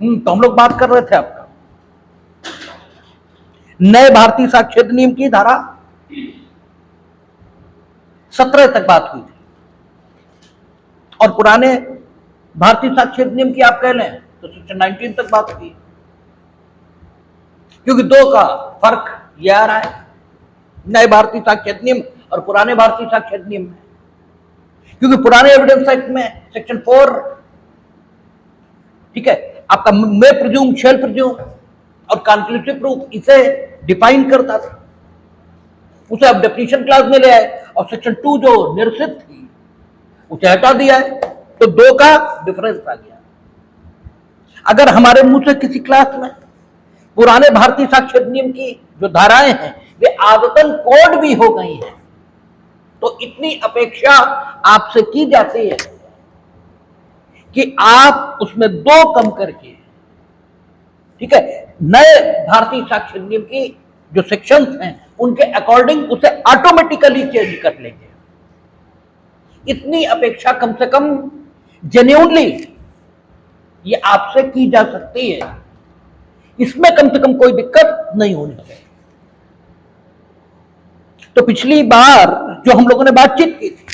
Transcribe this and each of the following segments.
तो हम लोग बात कर रहे थे आपका नए भारतीय साक्ष्य अधिनियम की धारा 17 तक बात हुई थी, और पुराने भारतीय साक्ष्य अधिनियम की आप कह लें तो सेक्शन 19 तक बात हुई, क्योंकि दो का फर्क यह आ रहा है नए भारतीय साक्ष्य अधिनियम और पुराने भारतीय साक्ष्य अधिनियम में। क्योंकि पुराने एविडेंस एक्ट में सेक्शन 4, ठीक है, आपका मे प्रिज्यूम, शैल प्रिज्यूम और कॉन्क्लूसिव प्रूफ इसे डिफाइन करता था, उसे अब डेफिनेशन क्लास में ले आए, और सेक्शन 2 जो निरसित थी उसे हटा दिया है, तो दो का डिफरेंस आ गया। अगर हमारे मुंह से किसी क्लास में पुराने भारतीय साक्ष्य अधिनियम की जो धाराएं हैं वे आदतन कोड भी हो गई हैं, तो इतनी अपेक्षा आपसे की जाती है कि आप उसमें दो कम करके, ठीक है, नए भारतीय साक्ष्य अधिनियम की जो सेक्शंस हैं उनके अकॉर्डिंग उसे ऑटोमेटिकली चेंज कर लेंगे। इतनी अपेक्षा कम से कम जेन्युइनली ये आपसे की जा सकती है, इसमें कम से कम कोई दिक्कत नहीं होनी चाहिए। तो पिछली बार जो हम लोगों ने बातचीत की थी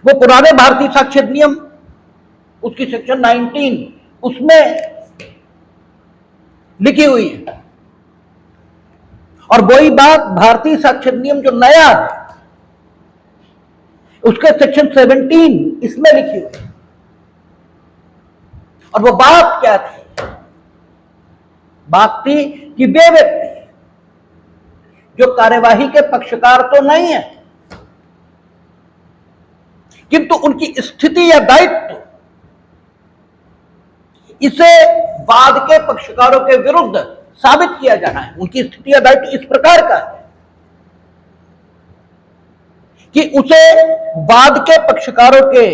वो पुराने भारतीय साक्ष्य अधिनियम उसकी सेक्शन 19 उसमें लिखी हुई है, और वही बात भारतीय साक्ष्य अधिनियम जो नया है उसके सेक्शन 17 इसमें लिखी हुई है। और वो बात क्या थी? बात थी कि वे व्यक्ति जो कार्यवाही के पक्षकार तो नहीं है, किंतु उनकी स्थिति या दायित्व इसे वाद के पक्षकारों के विरुद्ध साबित किया जाना है। उनकी स्थिति या दायित्व इस प्रकार का है कि उसे वाद के पक्षकारों के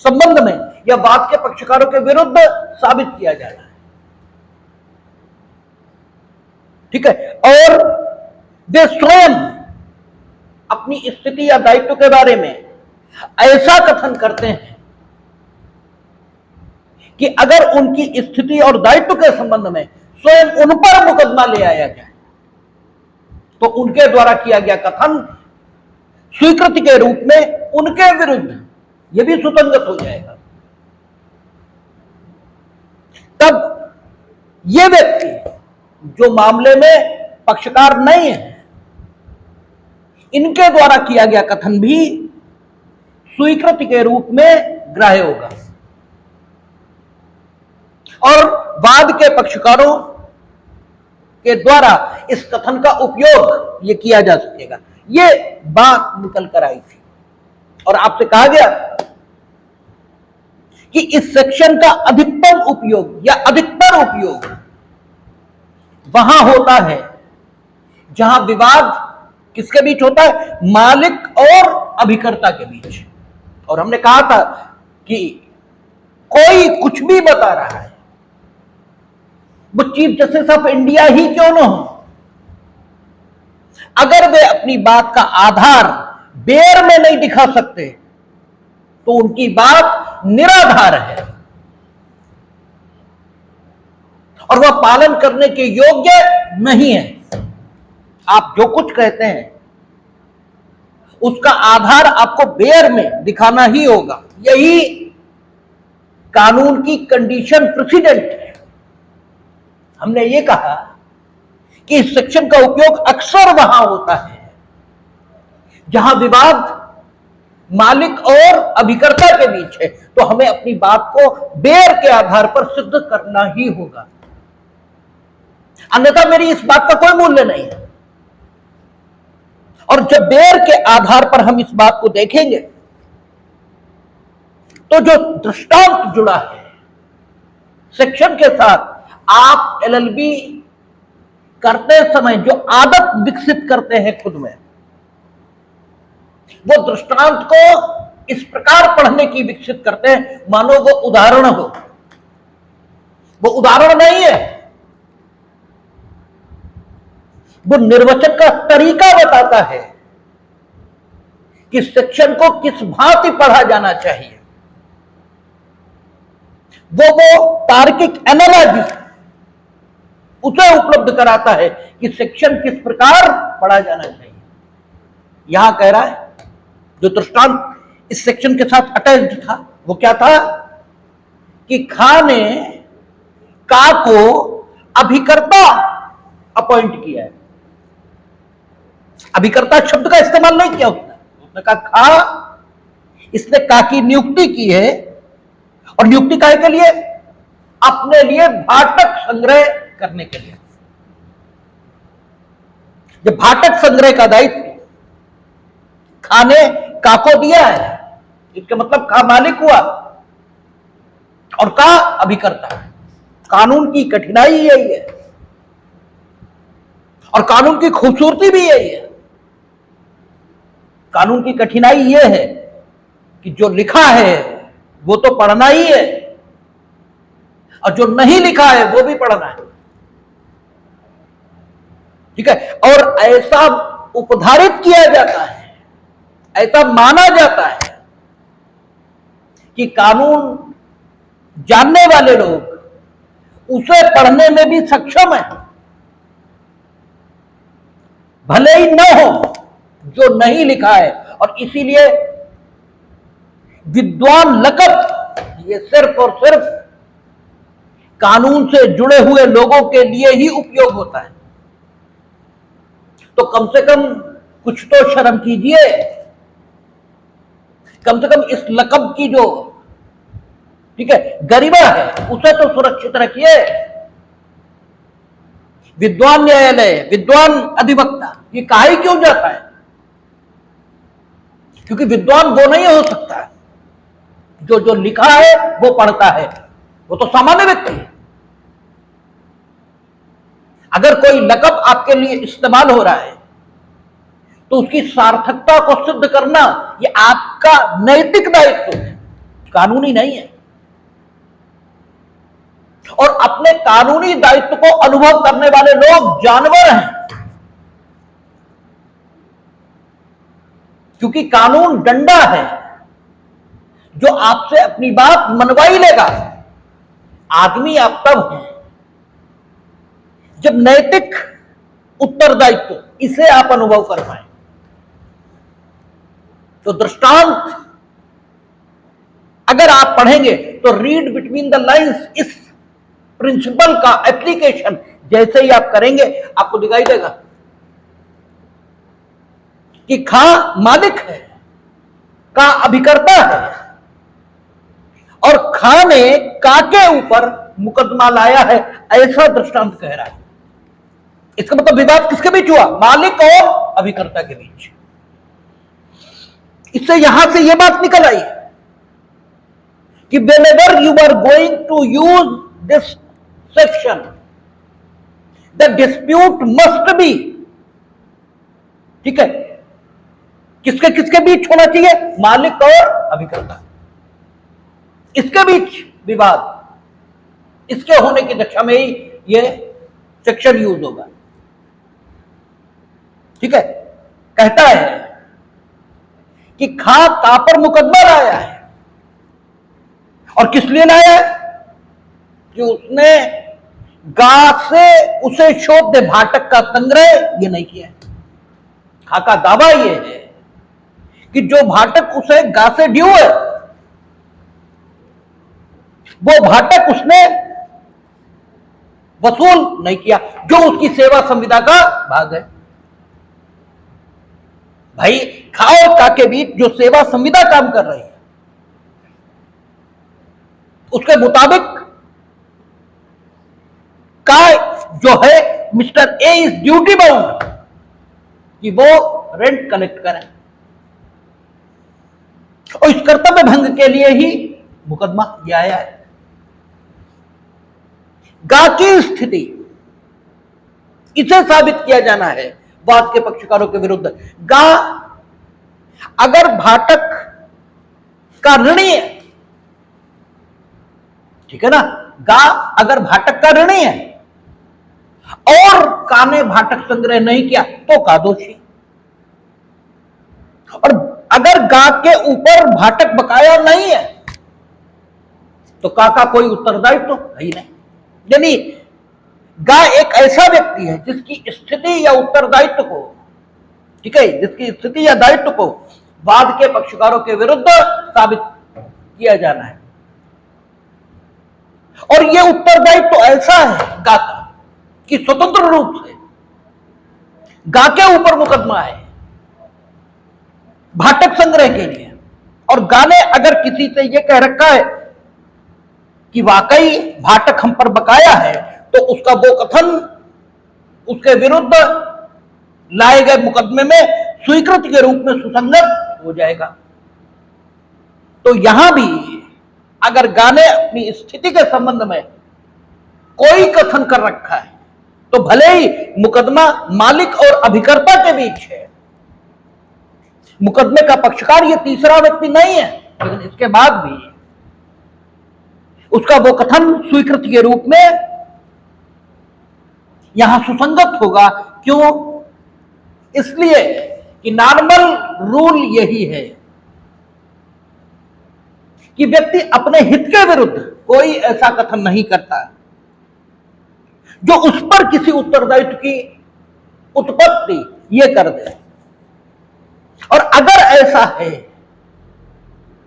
संबंध में या वाद के पक्षकारों के विरुद्ध साबित किया जाना है, ठीक है, और वे स्वयं अपनी स्थिति या दायित्व के बारे में ऐसा कथन करते हैं कि अगर उनकी स्थिति और दायित्व के संबंध में स्वयं उन पर मुकदमा ले आया जाए तो उनके द्वारा किया गया कथन स्वीकृति के रूप में उनके विरुद्ध यह भी सुसंगत हो जाएगा। तब ये व्यक्ति जो मामले में पक्षकार नहीं है, इनके द्वारा किया गया कथन भी स्वीकृति के रूप में ग्राह्य होगा, और वाद के पक्षकारों के द्वारा इस कथन का उपयोग ये किया जा सकेगा। ये बात निकल कर आई थी, और आपसे कहा गया कि इस सेक्शन का अधिकतम उपयोग या अधिकतर उपयोग वहां होता है जहां विवाद किसके बीच होता है? मालिक और अभिकर्ता के बीच। और हमने कहा था कि कोई कुछ भी बता रहा है, वो चीफ जस्टिस ऑफ इंडिया ही क्यों न हो, अगर वे अपनी बात का आधार बेर में नहीं दिखा सकते तो उनकी बात निराधार है और वह पालन करने के योग्य नहीं है। आप जो कुछ कहते हैं उसका आधार आपको बेर में दिखाना ही होगा। यही कानून की कंडीशन प्रेसिडेंट है। हमने ये कहा कि इस सेक्शन का उपयोग अक्सर वहां होता है जहां विवाद मालिक और अभिकर्ता के बीच है, तो हमें अपनी बात को बेर के आधार पर सिद्ध करना ही होगा, अन्यथा मेरी इस बात का कोई मूल्य नहीं है। और जब बेर के आधार पर हम इस बात को देखेंगे तो जो दृष्टांत जुड़ा है सेक्शन के साथ, आप एलएलबी करते समय जो आदत विकसित करते हैं खुद में, वो दृष्टांत को इस प्रकार पढ़ने की विकसित करते हैं मानो वो उदाहरण हो। वो उदाहरण नहीं है, वो निर्वचन का तरीका बताता है कि सेक्शन को किस भांति पढ़ा जाना चाहिए। वो तार्किक एनालॉजी उसे उपलब्ध कराता है कि सेक्शन किस प्रकार पढ़ा जाना चाहिए। यहां कह रहा है जो दृष्टांत इस सेक्शन के साथ अटैच्ड था वो क्या था कि खा ने का को अभिकर्ता अपॉइंट किया है। अभिकर्ता शब्द का इस्तेमाल नहीं किया उसने कहा खा, इसने का की नियुक्ति की है और नियुक्ति काहे के लिए? अपने लिए भाटक संग्रह करने के लिए। जब भाटक संग्रह का दायित्व खा ने का को दिया है, इसका मतलब खा मालिक हुआ और का अभिकर्ता। कानून की कठिनाई यही है और कानून की खूबसूरती भी यही है। कानून की कठिनाई यह है कि जो लिखा है वो तो पढ़ना ही है और जो नहीं लिखा है वो भी पढ़ना है, ठीक है। और ऐसा उपधारित किया जाता है, ऐसा माना जाता है कि कानून जानने वाले लोग उसे पढ़ने में भी सक्षम है, भले ही न हो जो नहीं लिखा है। और इसीलिए विद्वान लक़ब ये सिर्फ और सिर्फ कानून से जुड़े हुए लोगों के लिए ही उपयोग होता है। तो कम से कम कुछ तो शर्म कीजिए, कम से कम इस लक़ब की जो, ठीक है, गरिमा है उसे तो सुरक्षित रखिए। विद्वान न्यायालय, विद्वान अधिवक्ता, ये काहे क्यों जाता है? क्योंकि विद्वान वो नहीं हो सकता है जो लिखा है वो पढ़ता है, वो तो सामान्य व्यक्ति है। अगर कोई लक़ब आपके लिए इस्तेमाल हो रहा है तो उसकी सार्थकता को सिद्ध करना ये आपका नैतिक दायित्व है, कानूनी नहीं है। और अपने कानूनी दायित्व को अनुभव करने वाले लोग जानवर हैं, क्योंकि कानून डंडा है जो आपसे अपनी बात मनवाई लेगा। आदमी आप तब हैं जब नैतिक उत्तरदायित्व इसे आप अनुभव कर पाए। तो दृष्टांत अगर आप पढ़ेंगे तो रीड बिटवीन द लाइंस, इस प्रिंसिपल का एप्लीकेशन जैसे ही आप करेंगे आपको दिखाई देगा कि खा मालिक है, का अभिकर्ता है और खा ने का के ऊपर मुकदमा लाया है, ऐसा दृष्टांत कह रहा है। इसका मतलब विवाद किसके बीच हुआ? मालिक और अभिकर्ता के बीच। इससे यहां से यह बात निकल आई कि whenever you are going to use this section, the dispute must be, ठीक है, किसके किसके बीच होना चाहिए? मालिक और अभिकर्ता, इसके बीच विवाद, इसके होने की दशा में ही यह सेक्शन यूज होगा, ठीक है। कहता है कि खा का पर मुकदमा लाया है और किस लिए लाया है? कि उसने गा से उसे शोध भाटक का संग्रह ये नहीं किया है। खा का दावा ये है कि जो भाटक उसे गा से ड्यू है वो भाटक उसने वसूल नहीं किया, जो उसकी सेवा संविदा का भाग है। भाई खा और का के बीच जो सेवा संविदा काम कर रही है उसके मुताबिक का जो है mister A is duty bound कि वो रेंट कलेक्ट करें और इस कर्तव्य भंग के लिए ही मुकदमा यह आया है। गा की स्थिति इसे साबित किया जाना है वाद के पक्षकारों के विरुद्ध। गा अगर भाटक का ऋणी है, ठीक है ना, गा अगर भाटक का ऋणी है और का ने भाटक संग्रह नहीं किया तो का दोषी। और अगर गा के ऊपर भाटक बकाया नहीं है तो का का कोई उत्तरदायित्व तो है ही नहीं। यानी गा एक ऐसा व्यक्ति है जिसकी स्थिति या उत्तरदायित्व को, ठीक है, जिसकी स्थिति या दायित्व को वाद के पक्षकारों के विरुद्ध साबित किया जाना है। और यह उत्तरदायित्व तो ऐसा है गा का कि स्वतंत्र रूप से गा के ऊपर मुकदमा है भाटक संग्रह के लिए, और गा ने अगर किसी से यह कह रखा है कि वाकई भाटक हम पर बकाया है, तो उसका वो कथन उसके विरुद्ध लाए गए मुकदमे में स्वीकृति के रूप में सुसंगत हो जाएगा। तो यहां भी अगर गा ने अपनी स्थिति के संबंध में कोई कथन कर रखा है, तो भले ही मुकदमा मालिक और अभिकर्ता के बीच है, मुकदमे का पक्षकार ये तीसरा व्यक्ति नहीं है, लेकिन इसके बाद भी उसका वो कथन स्वीकृति के रूप में यहां सुसंगत होगा। क्यों? इसलिए कि नॉर्मल रूल यही है कि व्यक्ति अपने हित के विरुद्ध कोई ऐसा कथन नहीं करता जो उस पर किसी उत्तरदायित्व की उत्पत्ति ये कर दे। और अगर ऐसा है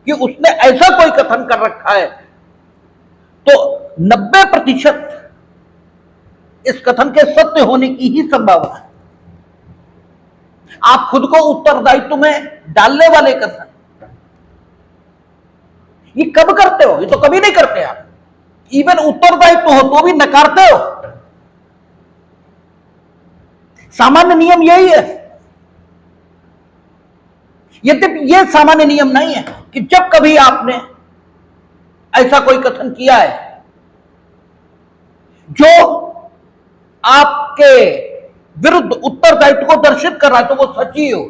कि उसने ऐसा कोई कथन कर रखा है, तो 90% इस कथन के सत्य होने की ही संभावना है। आप खुद को उत्तरदायित्व में डालने वाले कथन ये कब करते हो? ये तो कभी नहीं करते आप। इवन उत्तरदायित्व हो तो भी नकारते हो। सामान्य नियम यही है। यद्यपि यह सामान्य नियम नहीं है कि जब कभी आपने ऐसा कोई कथन किया है जो आपके विरुद्ध उत्तरदायित्व को दर्शित कर रहा है, तो वो सच ही हो,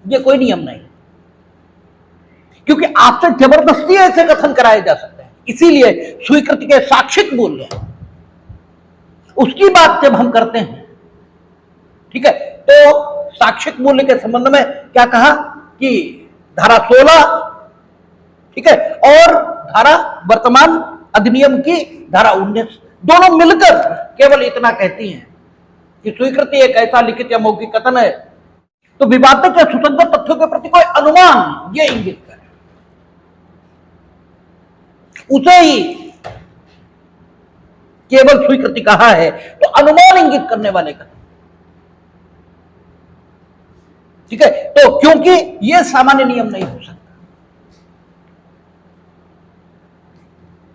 ये कोई नियम नहीं, क्योंकि आपसे जबरदस्ती ऐसे कथन कराए जा सकते हैं। इसीलिए स्वीकृति के साक्षिक मूल्य उसकी बात जब हम करते हैं, ठीक है, तो साक्षिक मूल्य के संबंध में क्या कहा कि धारा 16, ठीक है, और धारा वर्तमान अधिनियम की धारा 19 दोनों मिलकर केवल इतना कहती हैं कि स्वीकृति एक ऐसा लिखित या मौखिक कथन है तो विवादक या सुसंगत तथ्यों के प्रति कोई अनुमान ये इंगित करे, उसे ही केवल स्वीकृति कहा है। तो अनुमान इंगित करने वाले कथन, ठीक है, तो क्योंकि यह सामान्य नियम नहीं हो सकता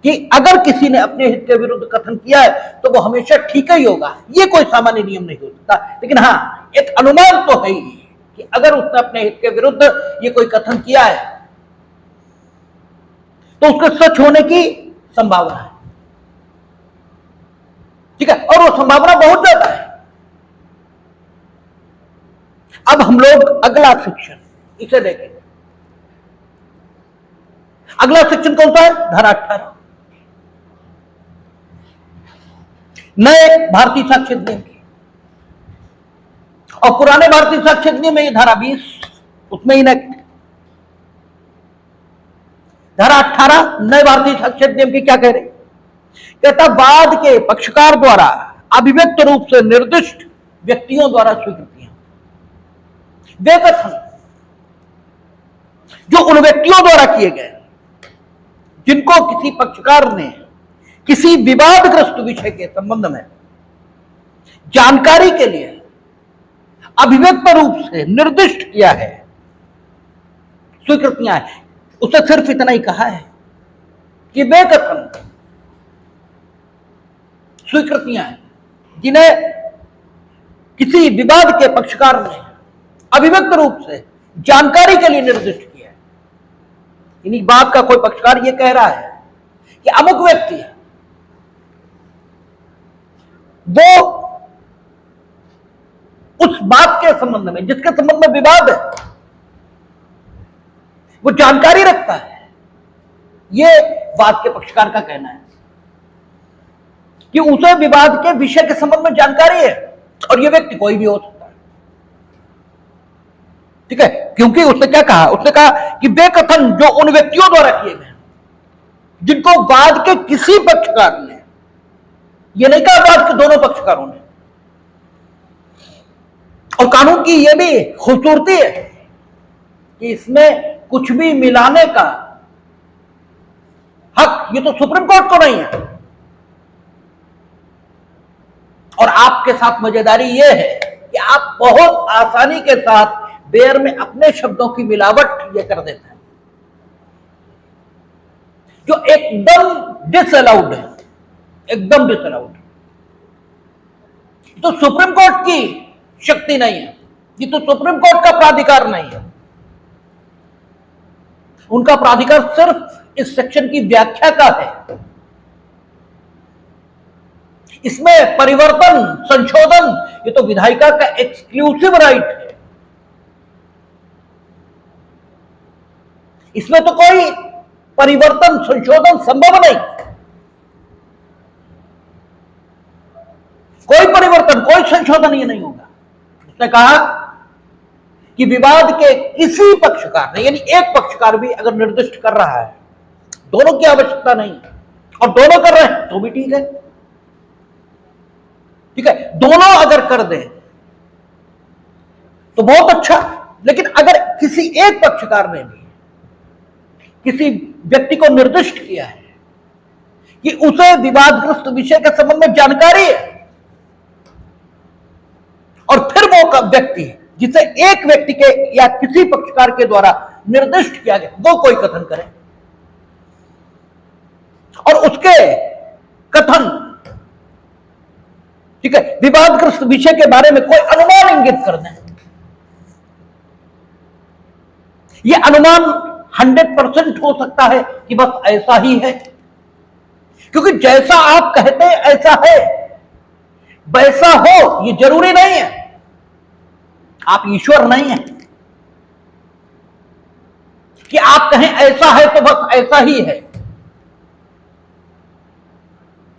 कि अगर किसी ने अपने हित के विरुद्ध कथन किया है तो वो हमेशा ठीक ही होगा, ये कोई सामान्य नियम नहीं हो सकता। लेकिन हां, एक अनुमान तो है ही कि अगर उसने अपने हित के विरुद्ध ये कोई कथन किया है तो उसके सच होने की संभावना है, ठीक है, और वो संभावना बहुत ज्यादा है। अब हम लोग अगला सेक्शन इसे देखेंगे। अगला सेक्शन कौन सा है? धारा 18, नए भारतीय साक्ष्य अधिनियम की। और पुराने भारतीय साक्ष्य अधिनियम में ये धारा 20, उसमें ही धारा 18 नए भारतीय साक्ष्य अधिनियम की क्या कह रही? कहता वाद के पक्षकार द्वारा अभिव्यक्त रूप से निर्दिष्ट व्यक्तियों द्वारा स्वीकृतियां, वे कथन जो उन व्यक्तियों द्वारा किए गए जिनको किसी पक्षकार ने किसी विवादग्रस्त विषय के संबंध में जानकारी के लिए अभिव्यक्त रूप से निर्दिष्ट किया है, स्वीकृतियां हैं। उसे सिर्फ इतना ही कहा है कि वे कथन स्वीकृतियां हैं जिन्हें किसी विवाद के पक्षकार ने अभिव्यक्त रूप से जानकारी के लिए निर्दिष्ट किया है। इन्हीं बात का कोई पक्षकार यह कह रहा है कि अमुक व्यक्ति है, वो उस बात के संबंध में जिसके संबंध में विवाद है वो जानकारी रखता है। यह वाद के पक्षकार का कहना है कि उसे विवाद के विषय के संबंध में जानकारी है, और यह व्यक्ति कोई भी हो सकता है, ठीक है, क्योंकि उसने क्या कहा? उसने कहा कि वे कथन जो उन व्यक्तियों द्वारा किए गए जिनको वाद के किसी पक्षकार ने, यह नहीं कहा वाद के दोनों पक्षकारों ने, और कानून की यह भी खूबसूरती है कि इसमें कुछ भी मिलाने का हक ये तो सुप्रीम कोर्ट को नहीं है। और आपके साथ मजेदारी यह है कि आप बहुत आसानी के साथ बेयर में अपने शब्दों की मिलावट ये कर देते हैं, जो एकदम डिसअलाउड है, एकदम डिसअलाउड। तो सुप्रीम कोर्ट की शक्ति नहीं है, ये तो सुप्रीम कोर्ट का प्राधिकार नहीं है। उनका प्राधिकार सिर्फ इस सेक्शन की व्याख्या का है। इसमें परिवर्तन, संशोधन, ये तो विधायिका का एक्सक्लूसिव राइट है। इसमें तो कोई परिवर्तन, संशोधन संभव नहीं। कोई परिवर्तन, कोई संशोधन ये नहीं होगा। उसने कहा कि विवाद के किसी पक्षकार ने, यानी एक पक्षकार भी अगर निर्दिष्ट कर रहा है, दोनों की आवश्यकता नहीं है, और दोनों कर रहे हैं तो भी ठीक है, ठीक है, दोनों अगर कर दें तो बहुत अच्छा। लेकिन अगर किसी एक पक्षकार ने भी किसी व्यक्ति को निर्दिष्ट किया है कि उसे विवादग्रस्त विषय के संबंध में जानकारी है, और फिर वो व्यक्ति जिसे एक व्यक्ति के या किसी पक्षकार के द्वारा निर्दिष्ट किया गया, वो कोई कथन करे और उसके कथन, ठीक है, विवादग्रस्त विषय के बारे में कोई अनुमान इंगित कर दें, यह अनुमान 100% हो सकता है कि बस ऐसा ही है, क्योंकि जैसा आप कहते हैं ऐसा है, वैसा हो यह जरूरी नहीं है। आप ईश्वर नहीं है कि आप कहें ऐसा है तो बस ऐसा ही है।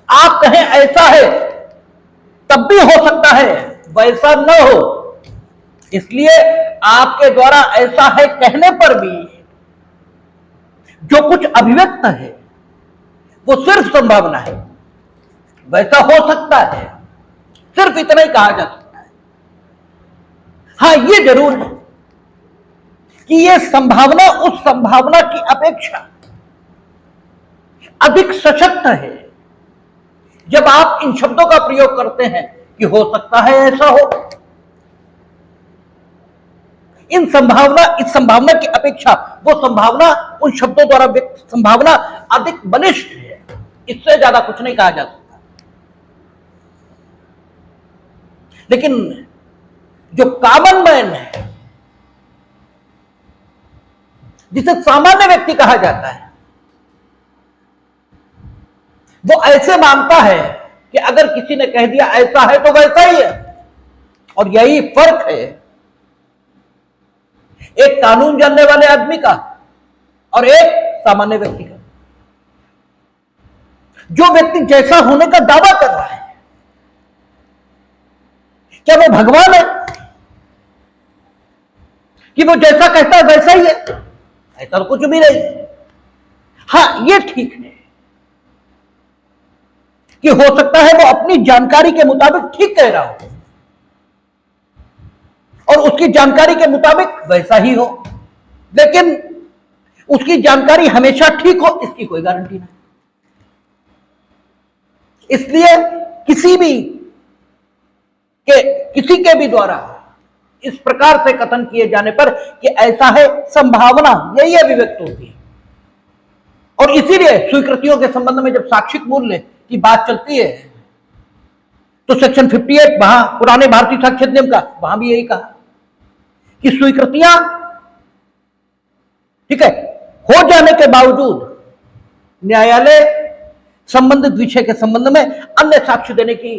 आप कहें ऐसा है तब भी हो सकता है वैसा न हो। इसलिए आपके द्वारा ऐसा है कहने पर भी जो कुछ अभिव्यक्त है वो सिर्फ संभावना है, वैसा हो सकता है, सिर्फ इतना ही कहा जा सकता है। हां, यह जरूर है कि यह संभावना उस संभावना की अपेक्षा अधिक सशक्त है जब आप इन शब्दों का प्रयोग करते हैं कि हो सकता है ऐसा हो। इस संभावना की अपेक्षा वो संभावना उन शब्दों द्वारा व्यक्त संभावना अधिक बलिष्ठ है, इससे ज्यादा कुछ नहीं कहा जा सकता। लेकिन जो कॉमन मैन है, जिसे सामान्य व्यक्ति कहा जाता है, वो ऐसे मानता है कि अगर किसी ने कह दिया ऐसा है तो वैसा ही है। और यही फर्क है एक कानून जानने वाले आदमी का और एक सामान्य व्यक्ति का। जो व्यक्ति जैसा होने का दावा कर रहा है, क्या वो भगवान है कि वो जैसा कहता है वैसा ही है? ऐसा तो कुछ भी नहीं। हां, ये ठीक है कि हो सकता है वो अपनी जानकारी के मुताबिक ठीक कह रहा हो और उसकी जानकारी के मुताबिक वैसा ही हो, लेकिन उसकी जानकारी हमेशा ठीक हो इसकी कोई गारंटी नहीं। इसलिए किसी के भी द्वारा इस प्रकार से कथन किए जाने पर कि ऐसा है, संभावना यही अभिव्यक्त होती है। और इसीलिए स्वीकृतियों के संबंध में जब साक्षिक मूल्य की बात चलती है तो सेक्शन 58 वहां पुराने भारतीय साक्ष्य नियम का, वहां भी यही कहा कि स्वीकृतियां, ठीक है, हो जाने के बावजूद न्यायालय संबंधित विषय के संबंध में अन्य साक्ष्य देने की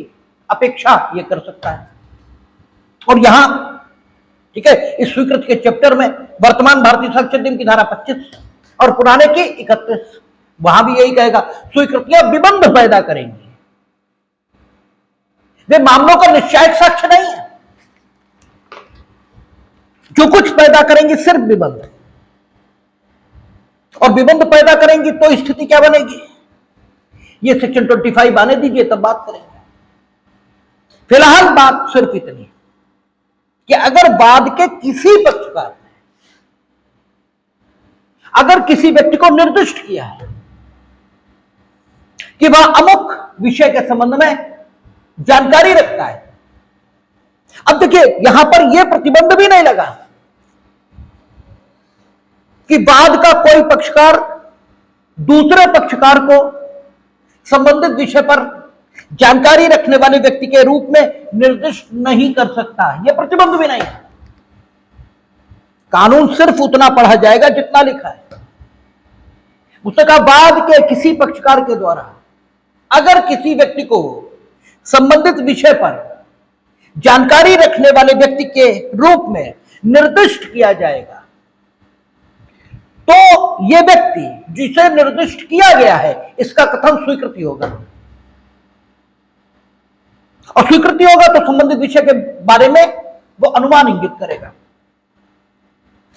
अपेक्षा यह कर सकता है। और यहां, ठीक है, इस स्वीकृति के चैप्टर में वर्तमान भारतीय साक्ष्य नियम की धारा 25 और पुराने की 31, वहां भी यही कहेगा, स्वीकृतियां विबंध पैदा करेंगी, वे मामलों का निश्चायक साक्ष्य नहीं है। जो कुछ पैदा करेंगे सिर्फ विबंध। और विबंध पैदा करेंगी तो स्थिति क्या बनेगी, ये सेक्शन 25 आने दीजिए तब बात करेंगे। फिलहाल बात सिर्फ इतनी कि अगर बाद के किसी पक्षकार ने अगर किसी व्यक्ति को निर्दिष्ट किया है कि वह अमुक विषय के संबंध में जानकारी रखता है, अब देखिए यहां पर यह प्रतिबंध भी नहीं लगा कि बाद का कोई पक्षकार दूसरे पक्षकार को संबंधित विषय पर जानकारी रखने वाले व्यक्ति के रूप में निर्दिष्ट नहीं कर सकता, यह प्रतिबंध भी नहीं है। कानून सिर्फ उतना पढ़ा जाएगा जितना लिखा है। उसने कहा बाद के किसी पक्षकार के द्वारा अगर किसी व्यक्ति को संबंधित विषय पर जानकारी रखने वाले व्यक्ति के रूप में निर्दिष्ट किया जाएगा तो यह व्यक्ति जिसे निर्दिष्ट किया गया है इसका कथन स्वीकृति होगा, और स्वीकृति होगा तो संबंधित विषय के बारे में वो अनुमान इंगित करेगा।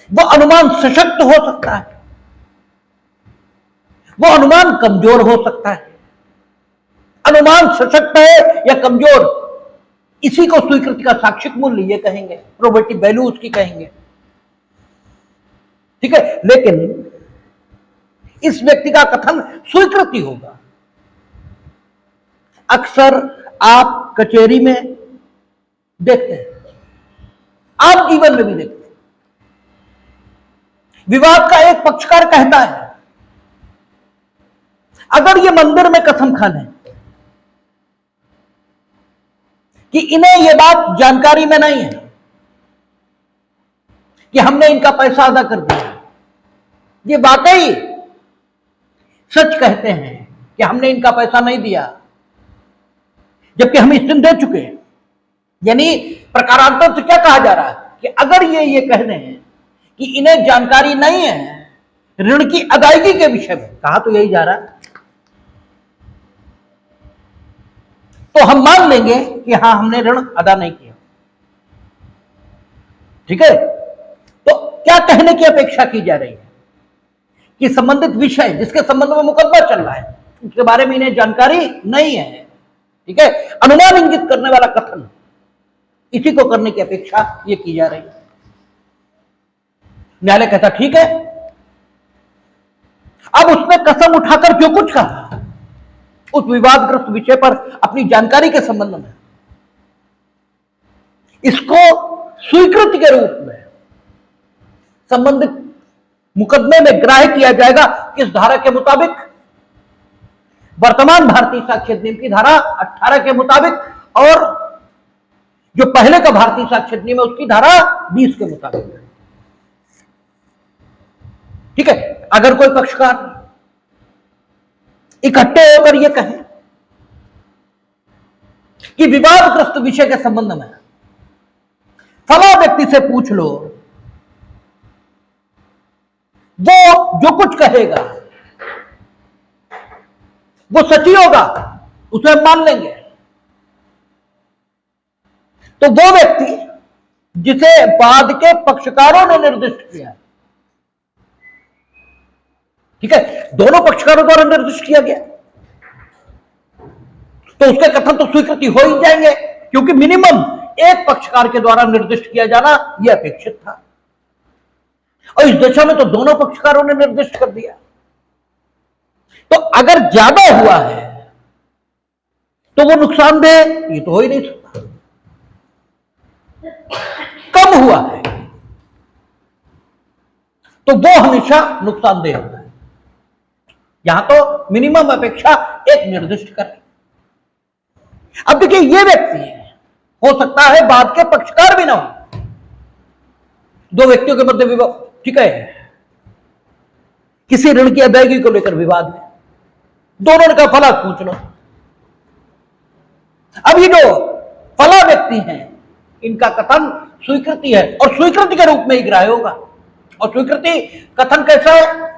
वो अनुमान सशक्त हो सकता है, वो अनुमान कमजोर हो सकता है। अनुमान सशक्त है या कमजोर, इसी को स्वीकृति का साक्षिक मूल्य ये कहेंगे, प्रोबेटिव वैल्यू उसकी कहेंगे, ठीक है। लेकिन इस व्यक्ति का कथन स्वीकृति होगा। अक्सर आप कचहरी में देखते हैं, आप जीवन में भी देखते हैं, विवाद का एक पक्षकार कहता है अगर ये मंदिर में कसम खान है कि इन्हें यह बात जानकारी में नहीं है कि हमने इनका पैसा अदा कर दिया, ये वाकई सच कहते हैं कि हमने इनका पैसा नहीं दिया जबकि हम इस दिन दे चुके हैं। यानी प्रकारांतर से क्या कहा जा रहा है कि अगर ये कह रहे हैं कि इन्हें जानकारी नहीं है ऋण की अदायगी के विषय में, कहा तो यही जा रहा है, तो हम मान लेंगे कि हां हमने ऋण अदा नहीं किया, ठीक है। तो क्या कहने की अपेक्षा की जा रही है कि संबंधित विषय जिसके संबंध में मुकदमा चल रहा है उसके बारे में इन्हें जानकारी नहीं है, ठीक है। अनुमान इंगित करने वाला कथन, इसी को करने की अपेक्षा ये की जा रही है। न्यायालय कहता ठीक है। अब उसने कसम उठाकर जो कुछ कहा उस विवादग्रस्त विषय पर अपनी जानकारी के संबंध में, इसको स्वीकृति के रूप में संबंधित मुकदमे में ग्राह्य किया जाएगा। किस धारा के मुताबिक? वर्तमान भारतीय साक्ष्य अधिनियम की धारा 18 के मुताबिक, और जो पहले का भारतीय साक्ष्य अधिनियम है उसकी धारा 20 के मुताबिक, ठीक है। अगर कोई पक्षकार इकट्ठे होकर यह कहें कि विवादग्रस्त विषय के संबंध में फला व्यक्ति से पूछ लो, वो जो कुछ कहेगा वो सच ही होगा, उसे हम मान लेंगे, तो वो व्यक्ति जिसे बाद के पक्षकारों ने निर्दिष्ट किया, ठीक है, दोनों पक्षकारों द्वारा निर्दिष्ट किया गया, तो उसके कथन तो स्वीकृति हो ही जाएंगे, क्योंकि मिनिमम एक पक्षकार के द्वारा निर्दिष्ट किया जाना यह अपेक्षित था, और इस दिशा में तो दोनों पक्षकारों ने निर्दिष्ट कर दिया। तो अगर ज्यादा हुआ है तो वो नुकसानदेह ये तो हो ही नहीं सकता, कम हुआ है तो वो हमेशा नुकसानदेह होता है। यहां तो मिनिमम अपेक्षा एक निर्दिष्ट कर। अब देखिए ये व्यक्ति हो सकता है बाद के पक्षकार भी ना हो, दो व्यक्तियों के मध्य विवाद, ठीक है, किसी ऋण की अदायगी को लेकर विवाद है, दोनों ने कहा फला पूछ लो। अब ये जो फला व्यक्ति हैं इनका कथन स्वीकृति है और स्वीकृति के रूप में ही ग्राह्य होगा। और स्वीकृति कथन कैसा है?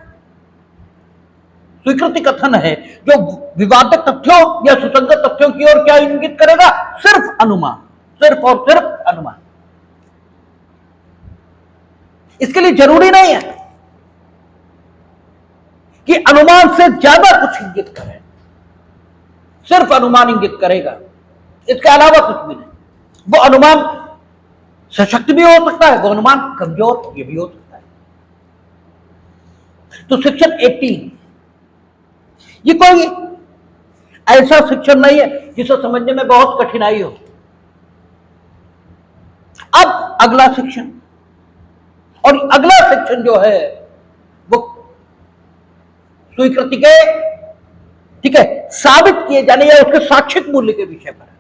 स्वीकृति कथन है जो विवादक तथ्यों या सुसंगत तथ्यों की ओर क्या इंगित करेगा? सिर्फ अनुमान, सिर्फ और सिर्फ अनुमान। इसके लिए जरूरी नहीं है कि अनुमान से ज्यादा कुछ इंगित करे, सिर्फ अनुमान इंगित करेगा, इसके अलावा कुछ भी नहीं। वो अनुमान सशक्त भी हो सकता है, वो अनुमान कमजोर ये भी हो सकता है। तो सेक्शन 18 ये कोई ऐसा सेक्शन नहीं है जिसे समझने में बहुत कठिनाई हो। अब अगला सेक्शन, और अगला सेक्शन जो है वो स्वीकृति के, ठीक है, साबित किए जाने या उसके साक्षिक मूल्य के विषय पर है।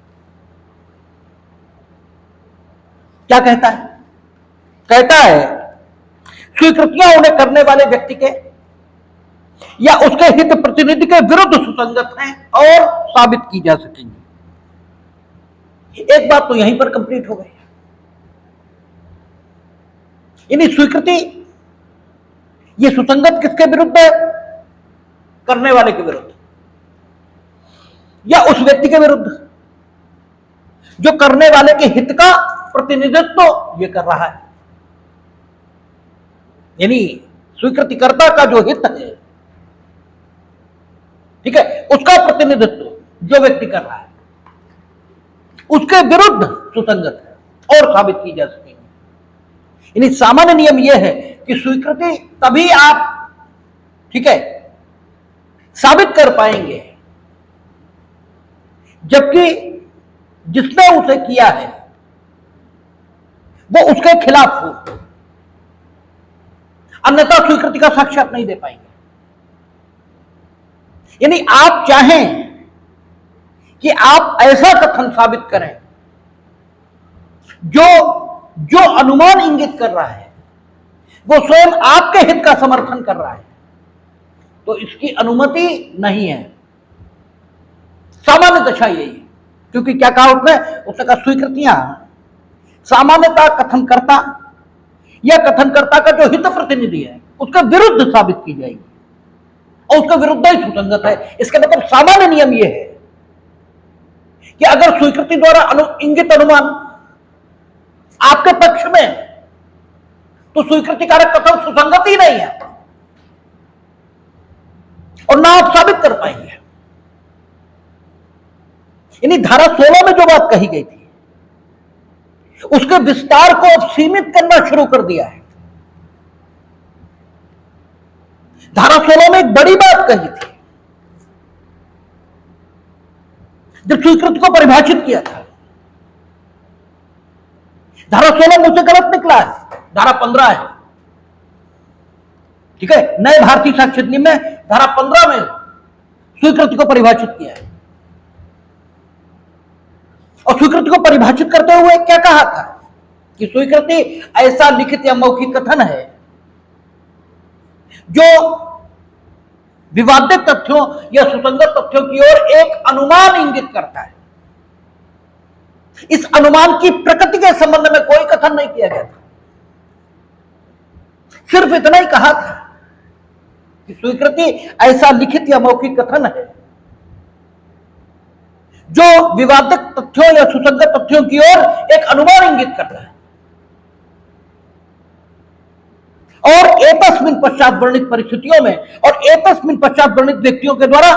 क्या कहता है? कहता है स्वीकृतियां उन्हें करने वाले व्यक्ति के या उसके हित प्रतिनिधि के विरुद्ध सुसंगत हैं और साबित की जा सकेंगी। एक बात तो यहीं पर कंप्लीट हो गई। यानी स्वीकृति ये सुसंगत किसके विरुद्ध है? करने वाले के विरुद्ध या उस व्यक्ति के विरुद्ध जो करने वाले के हित का प्रतिनिधित्व ये कर रहा है। यानी स्वीकृतिकर्ता का जो हित है, ठीक है, उसका प्रतिनिधित्व जो व्यक्ति कर रहा है उसके विरुद्ध सुसंगत है और साबित की जा सकेगी। यानी सामान्य नियम यह है कि स्वीकृति तभी आप, ठीक है, साबित कर पाएंगे जबकि जिसने उसे किया है वो उसके खिलाफ हो, अन्यथा स्वीकृति का साक्ष्य आप नहीं दे पाएंगे। यानी आप चाहें कि आप ऐसा कथन साबित करें जो अनुमान इंगित कर रहा है वो स्वयं आपके हित का समर्थन कर रहा है, तो इसकी अनुमति नहीं है। सामान्य दशा यही है, क्योंकि क्या कहा उसने कहा स्वीकृतियां सामान्यतः कथनकर्ता या कथनकर्ता का जो हित प्रतिनिधि है उसके विरुद्ध साबित की जाएगी और उसके विरुद्ध ही सुसंगत है। इसका मतलब सामान्य नियम यह है कि अगर स्वीकृति द्वारा इंगित अनुमान आपके पक्ष में, तो स्वीकृतिकारक कथन सुसंगत ही नहीं है और ना आप साबित कर पाएंगे। यानी धारा 16 में जो बात कही गई थी उसके विस्तार को अब सीमित करना शुरू कर दिया है। धारा 16 में एक बड़ी बात कही थी जब स्वीकृति को परिभाषित किया था। धारा 16 मुझसे गलत निकला है, धारा 15 है, ठीक है। नए भारतीय साक्ष्य अधिनियम में धारा 15 में स्वीकृति को परिभाषित किया है और स्वीकृति को परिभाषित करते हुए क्या कहा था कि स्वीकृति ऐसा लिखित या मौखिक कथन है जो विवादित तथ्यों या सुसंगत तथ्यों की ओर एक अनुमान इंगित करता है। इस अनुमान की प्रकृति के संबंध में कोई कथन नहीं किया गया था, सिर्फ इतना ही कहा था कि स्वीकृति ऐसा लिखित या मौखिक कथन है जो विवादित तथ्यों या सुसंगत तथ्यों की ओर एक अनुमान इंगित करता है और एतस्मिन् पश्चात वर्णित परिस्थितियों में और एतस्मिन् पश्चात वर्णित व्यक्तियों के द्वारा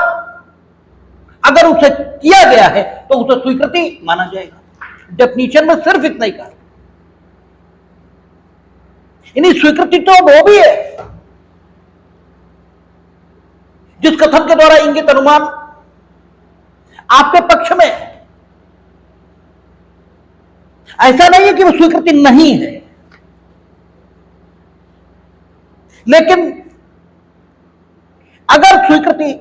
अगर उसे किया गया है तो उसे स्वीकृति माना जाएगा। डेफिनेशन में सिर्फ इतना ही कहा। यानी स्वीकृति तो वो भी है जिस कथन के द्वारा इंगित अनुमान आपके पक्ष में, ऐसा नहीं है कि वो स्वीकृति नहीं है, लेकिन अगर स्वीकृति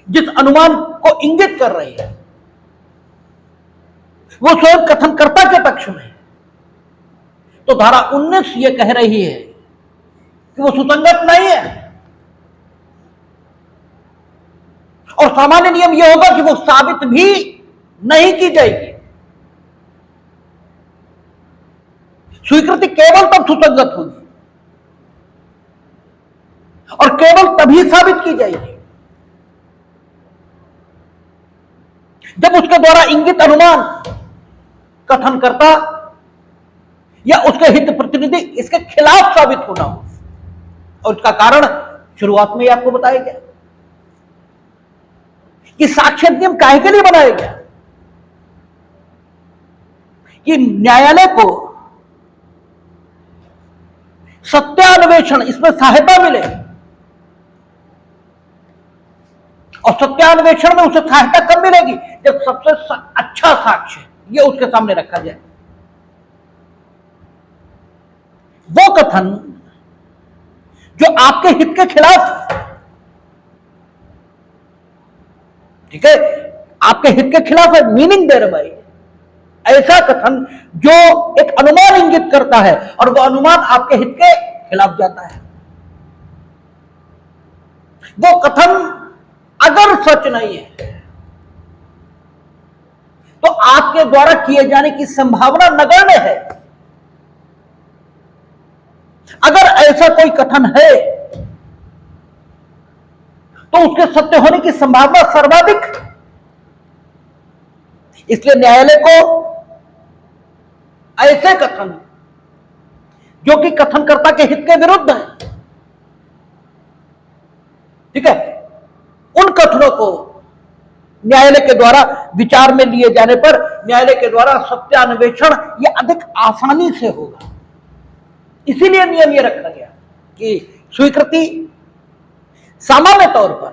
जिस अनुमान को इंगित कर रही है वो स्वयं कथनकर्ता के पक्ष में है, तो धारा 19 ये कह रही है कि वो सुसंगत नहीं है और सामान्य नियम यह होगा कि वो साबित भी नहीं की जाएगी। स्वीकृति केवल तब सुसंगत होगी और केवल तभी साबित की जाएगी जब उसके द्वारा इंगित अनुमान कथनकर्ता या उसके हित प्रतिनिधि इसके खिलाफ साबित होना हो। और इसका कारण शुरुआत में ही आपको बताया गया कि साक्ष्य अधिनियम काहे के लिए बनाया गया, कि न्यायालय को सत्यान्वेषण, इसमें सहायता मिले, और सत्यान्वेषण में उसे सहायता कब मिलेगी, जब सबसे अच्छा साक्ष्य ये उसके सामने रखा जाए। वो कथन जो आपके हित के खिलाफ, ठीक है, आपके हित के खिलाफ है, मीनिंग दे रहे भाई, ऐसा कथन जो एक अनुमान इंगित करता है और वो अनुमान आपके हित के खिलाफ जाता है, वो कथन अगर सच नहीं है तो आपके द्वारा किए जाने की संभावना नगण्य है। अगर ऐसा कोई कथन है तो उसके सत्य होने की संभावना सर्वाधिक। इसलिए न्यायालय को ऐसे कथन जो कि कथनकर्ता के हित के विरुद्ध है, ठीक है, उन कथनों को न्यायालय के द्वारा विचार में लिए जाने पर न्यायालय के द्वारा सत्यान्वेषण यह अधिक आसानी से होगा। इसीलिए नियम यह रखा गया कि स्वीकृति सामान्य तौर पर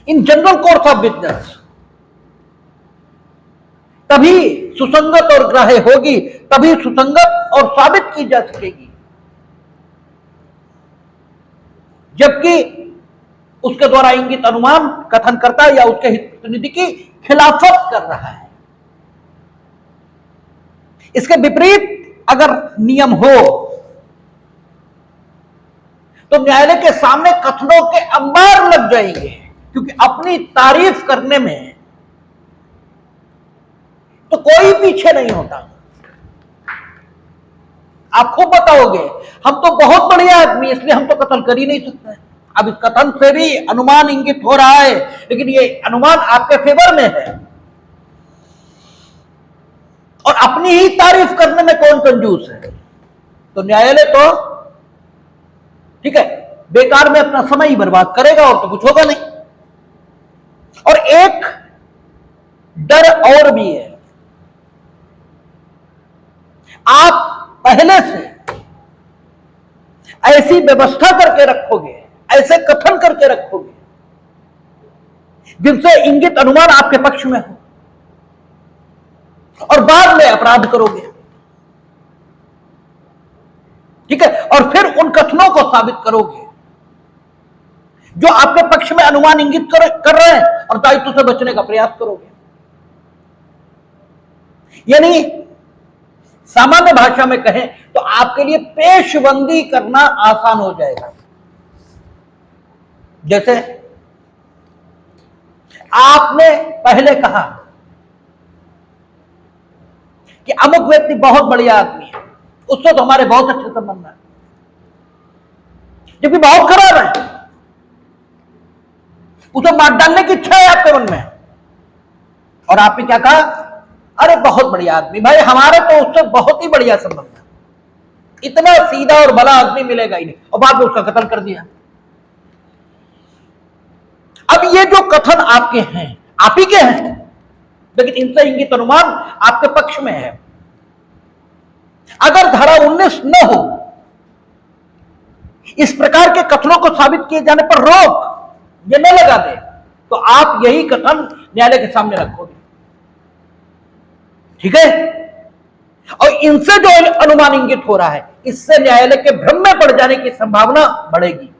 in general course of business तभी सुसंगत और ग्राह्य होगी, तभी सुसंगत और साबित की जा सकेगी जबकि उसके द्वारा इंगित अनुमान कथनकर्ता या उसके हित प्रतिनिधि की खिलाफत कर रहा है। इसके विपरीत अगर नियम हो तो न्यायालय के सामने कथनों के अंबार लग जाएंगे, क्योंकि अपनी तारीफ करने में तो कोई पीछे नहीं होता। आप खूब बताओगे हम तो बहुत बढ़िया आदमी, इसलिए हम तो कत्ल कर ही नहीं सकते। अब इस कथन से भी अनुमान इंगित हो रहा है, लेकिन ये अनुमान आपके फेवर में है, और अपनी ही तारीफ करने में कौन कंजूस है। तो न्यायालय तो ठीक है बेकार में अपना समय ही बर्बाद करेगा और तो कुछ होगा नहीं। और एक डर और भी है, आप पहले से ऐसी व्यवस्था करके रखोगे, ऐसे कथन करके रखोगे जिनसे इंगित अनुमान आपके पक्ष में हो, और बाद में अपराध करोगे, ठीक है, और फिर उन कथनों को साबित करोगे जो आपके पक्ष में अनुमान इंगित कर रहे हैं, और दायित्व से बचने का प्रयास करोगे। यानी सामान्य भाषा में कहें तो आपके लिए पेशबंदी करना आसान हो जाएगा। जैसे आपने पहले कहा कि अमुक व्यक्ति बहुत बढ़िया आदमी है, उससे तो हमारे बहुत अच्छे संबंध है, जबकि बहुत खराब है, उसे मार डालने की इच्छा है आपके मन में, और आपने क्या कहा, अरे बहुत बढ़िया आदमी, भाई हमारे तो उससे बहुत ही बढ़िया संबंध है, इतना सीधा और भला आदमी मिलेगा ही नहीं, और बाद में उसका कत्ल कर दिया। अब ये जो कथन आपके हैं, आप ही के हैं, लेकिन इनसे इंगित अनुमान आपके पक्ष में है। अगर धारा 19 न हो, इस प्रकार के कथनों को साबित किए जाने पर रोक ये न लगा दे, तो आप यही कथन न्यायालय के सामने रखोगे, ठीक है। और इनसे जो अनुमान इंगित हो रहा है, इससे न्यायालय के भ्रम में पड़ जाने की संभावना बढ़ेगी।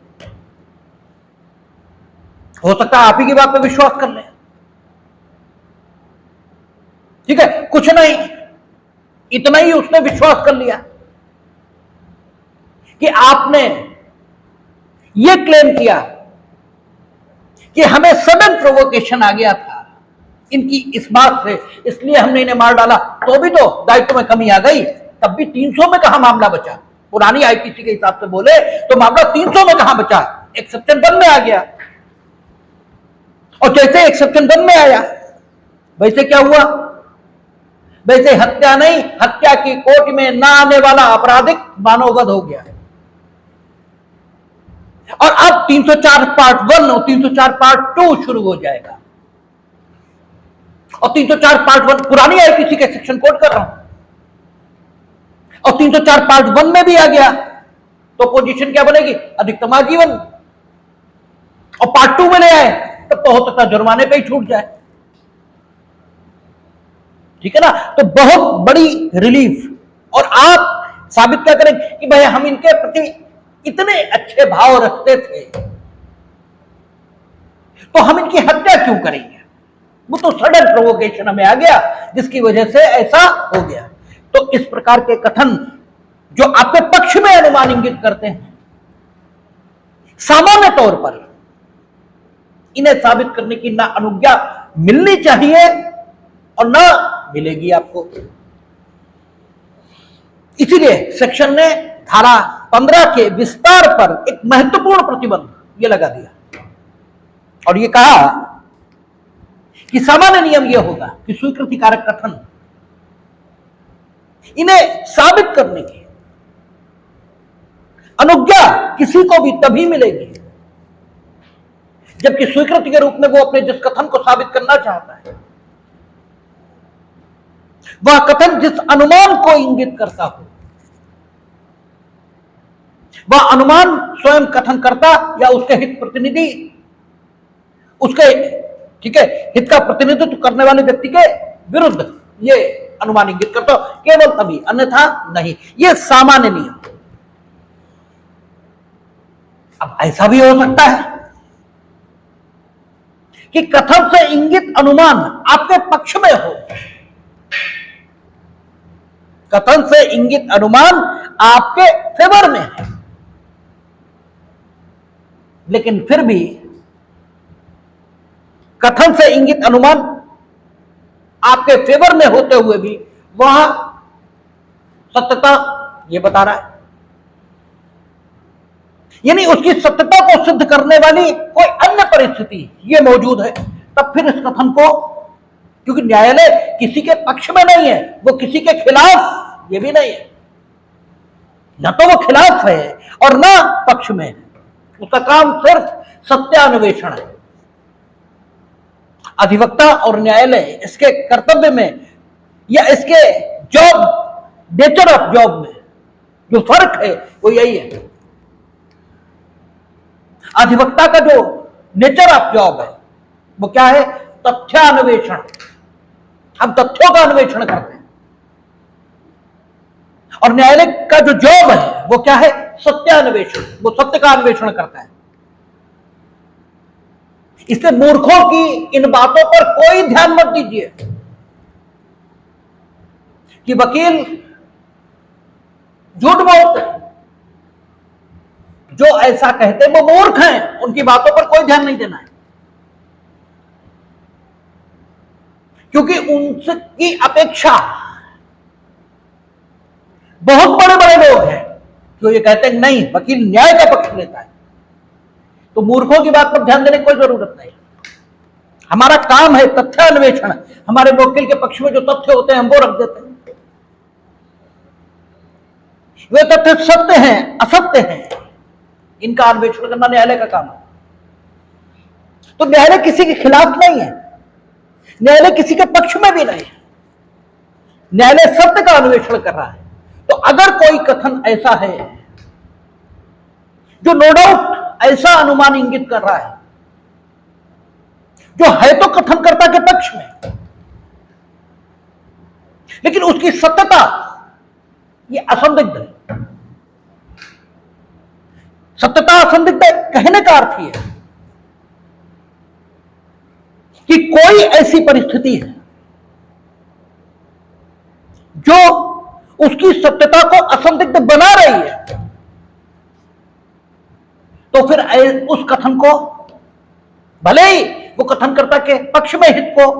हो सकता है आप ही की बात पर विश्वास कर लें, ठीक है, कुछ नहीं, इतना ही उसने विश्वास कर लिया कि आपने यह क्लेम किया कि हमें सडन प्रोवोकेशन आ गया था इनकी इस बात से, इसलिए हमने इन्हें मार डाला, तो भी तो दायित्व में कमी आ गई, तब भी 300 में कहां मामला बचा। पुरानी आईपीसी के हिसाब से बोले तो मामला 300 में कहां बचा, एक्सेप्शन 1 में आ गया। और जैसे एक्सेप्शन 1 में आया, वैसे क्या हुआ, वैसे हत्या नहीं, हत्या की कोर्ट में ना आने वाला आपराधिक मानववध हो गया। और अब 304 पार्ट 1 और 304 पार्ट 2 शुरू हो जाएगा। और 304 पार्ट 1 पुरानी आईपीसी के सेक्शन कोड कर रहा हूं, और 304 पार्ट 1 में भी आ गया तो पोजीशन क्या बनेगी? अधिकतम आजीवन। और पार्ट 2 में ले आए तो हो सकता जुर्माने पे ही छूट जाए। ठीक है ना? तो बहुत बड़ी रिलीफ। और आप साबित क्या करें कि भाई हम इनके प्रति इतने अच्छे भाव रखते थे, तो हम इनकी हत्या क्यों करेंगे? वो तो सडन प्रोवोकेशन हमें आ गया जिसकी वजह से ऐसा हो गया। तो इस प्रकार के कथन जो आपके पक्ष में अनुमान इंगित करते हैं, सामान्य तौर पर इन्हें साबित करने की ना अनुज्ञा मिलनी चाहिए और ना मिलेगी आपको। इसीलिए सेक्शन ने धारा 15 के विस्तार पर एक महत्वपूर्ण प्रतिबंध यह लगा दिया और यह कहा कि सामान्य नियम यह होगा कि स्वीकृति कारक कथन इन्हें साबित करने की अनुज्ञा किसी को भी तभी मिलेगी जबकि स्वीकृति के रूप में वो अपने जिस कथन को साबित करना चाहता है वह कथन जिस अनुमान को इंगित करता हो, वह अनुमान स्वयं कथनकर्ता या उसके हित प्रतिनिधि, उसके ठीक है हित का प्रतिनिधित्व करने वाले व्यक्ति के विरुद्ध ये अनुमान इंगित करता हो, केवल तभी, अन्यथा नहीं। ये सामान्य नियम। अब ऐसा भी हो सकता है कि कथन से इंगित अनुमान आपके पक्ष में हो, कथन से इंगित अनुमान आपके फेवर में है, लेकिन फिर भी कथन से इंगित अनुमान आपके फेवर में होते हुए भी वह सत्यता यह बता रहा है, यानी उसकी सत्यता को सिद्ध करने वाली कोई अन्य परिस्थिति ये मौजूद है, तब फिर इस कथन को, क्योंकि न्यायालय किसी के पक्ष में नहीं है, वो किसी के खिलाफ ये भी नहीं है, न तो वो खिलाफ है और न पक्ष में है, उसका काम सिर्फ सत्यान्वेषण है। अधिवक्ता और न्यायालय इसके कर्तव्य में या इसके जॉब, नेचर ऑफ जॉब में जो फर्क है वो यही है। अधिवक्ता का जो नेचर ऑफ जॉब है वो क्या है? तथ्यान्वेषण। हम तथ्यों का अन्वेषण करते हैं। और न्यायालय का जो जॉब है वो क्या है? सत्यान्वेषण। वो सत्य का अन्वेषण करता है। इसलिए मूर्खों की इन बातों पर कोई ध्यान मत दीजिए कि वकील झूठ बोलते हैं, जो ऐसा कहते हैं वो मूर्ख हैं, उनकी बातों पर कोई ध्यान नहीं देना है, क्योंकि उनकी अपेक्षा बहुत बड़े बड़े लोग हैं जो ये कहते हैं नहीं वकील न्याय का पक्ष लेता है। तो मूर्खों की बात पर ध्यान देने की कोई जरूरत नहीं। हमारा काम है तथ्यान्वेषण। हमारे वकील के पक्ष में जो तथ्य होते हैं हम वो रख देते हैं। वे तथ्य सत्य हैं असत्य हैं, इनका अन्वेषण करना न्यायालय का काम है। तो न्यायालय किसी के खिलाफ नहीं है, न्यायालय किसी के पक्ष में भी नहीं है, न्यायालय सत्य का अन्वेषण कर रहा है। तो अगर कोई कथन ऐसा है जो नो डाउट ऐसा अनुमान इंगित कर रहा है जो है तो कथनकर्ता के पक्ष में, लेकिन उसकी सत्यता ये असंदिग्ध है। सत्यता असंदिग्ध कहने का अर्थ यह है कि कोई ऐसी परिस्थिति है जो उसकी सत्यता को असंदिग्ध बना रही है, तो फिर उस कथन को भले ही वो कथनकर्ता के पक्ष में हित को,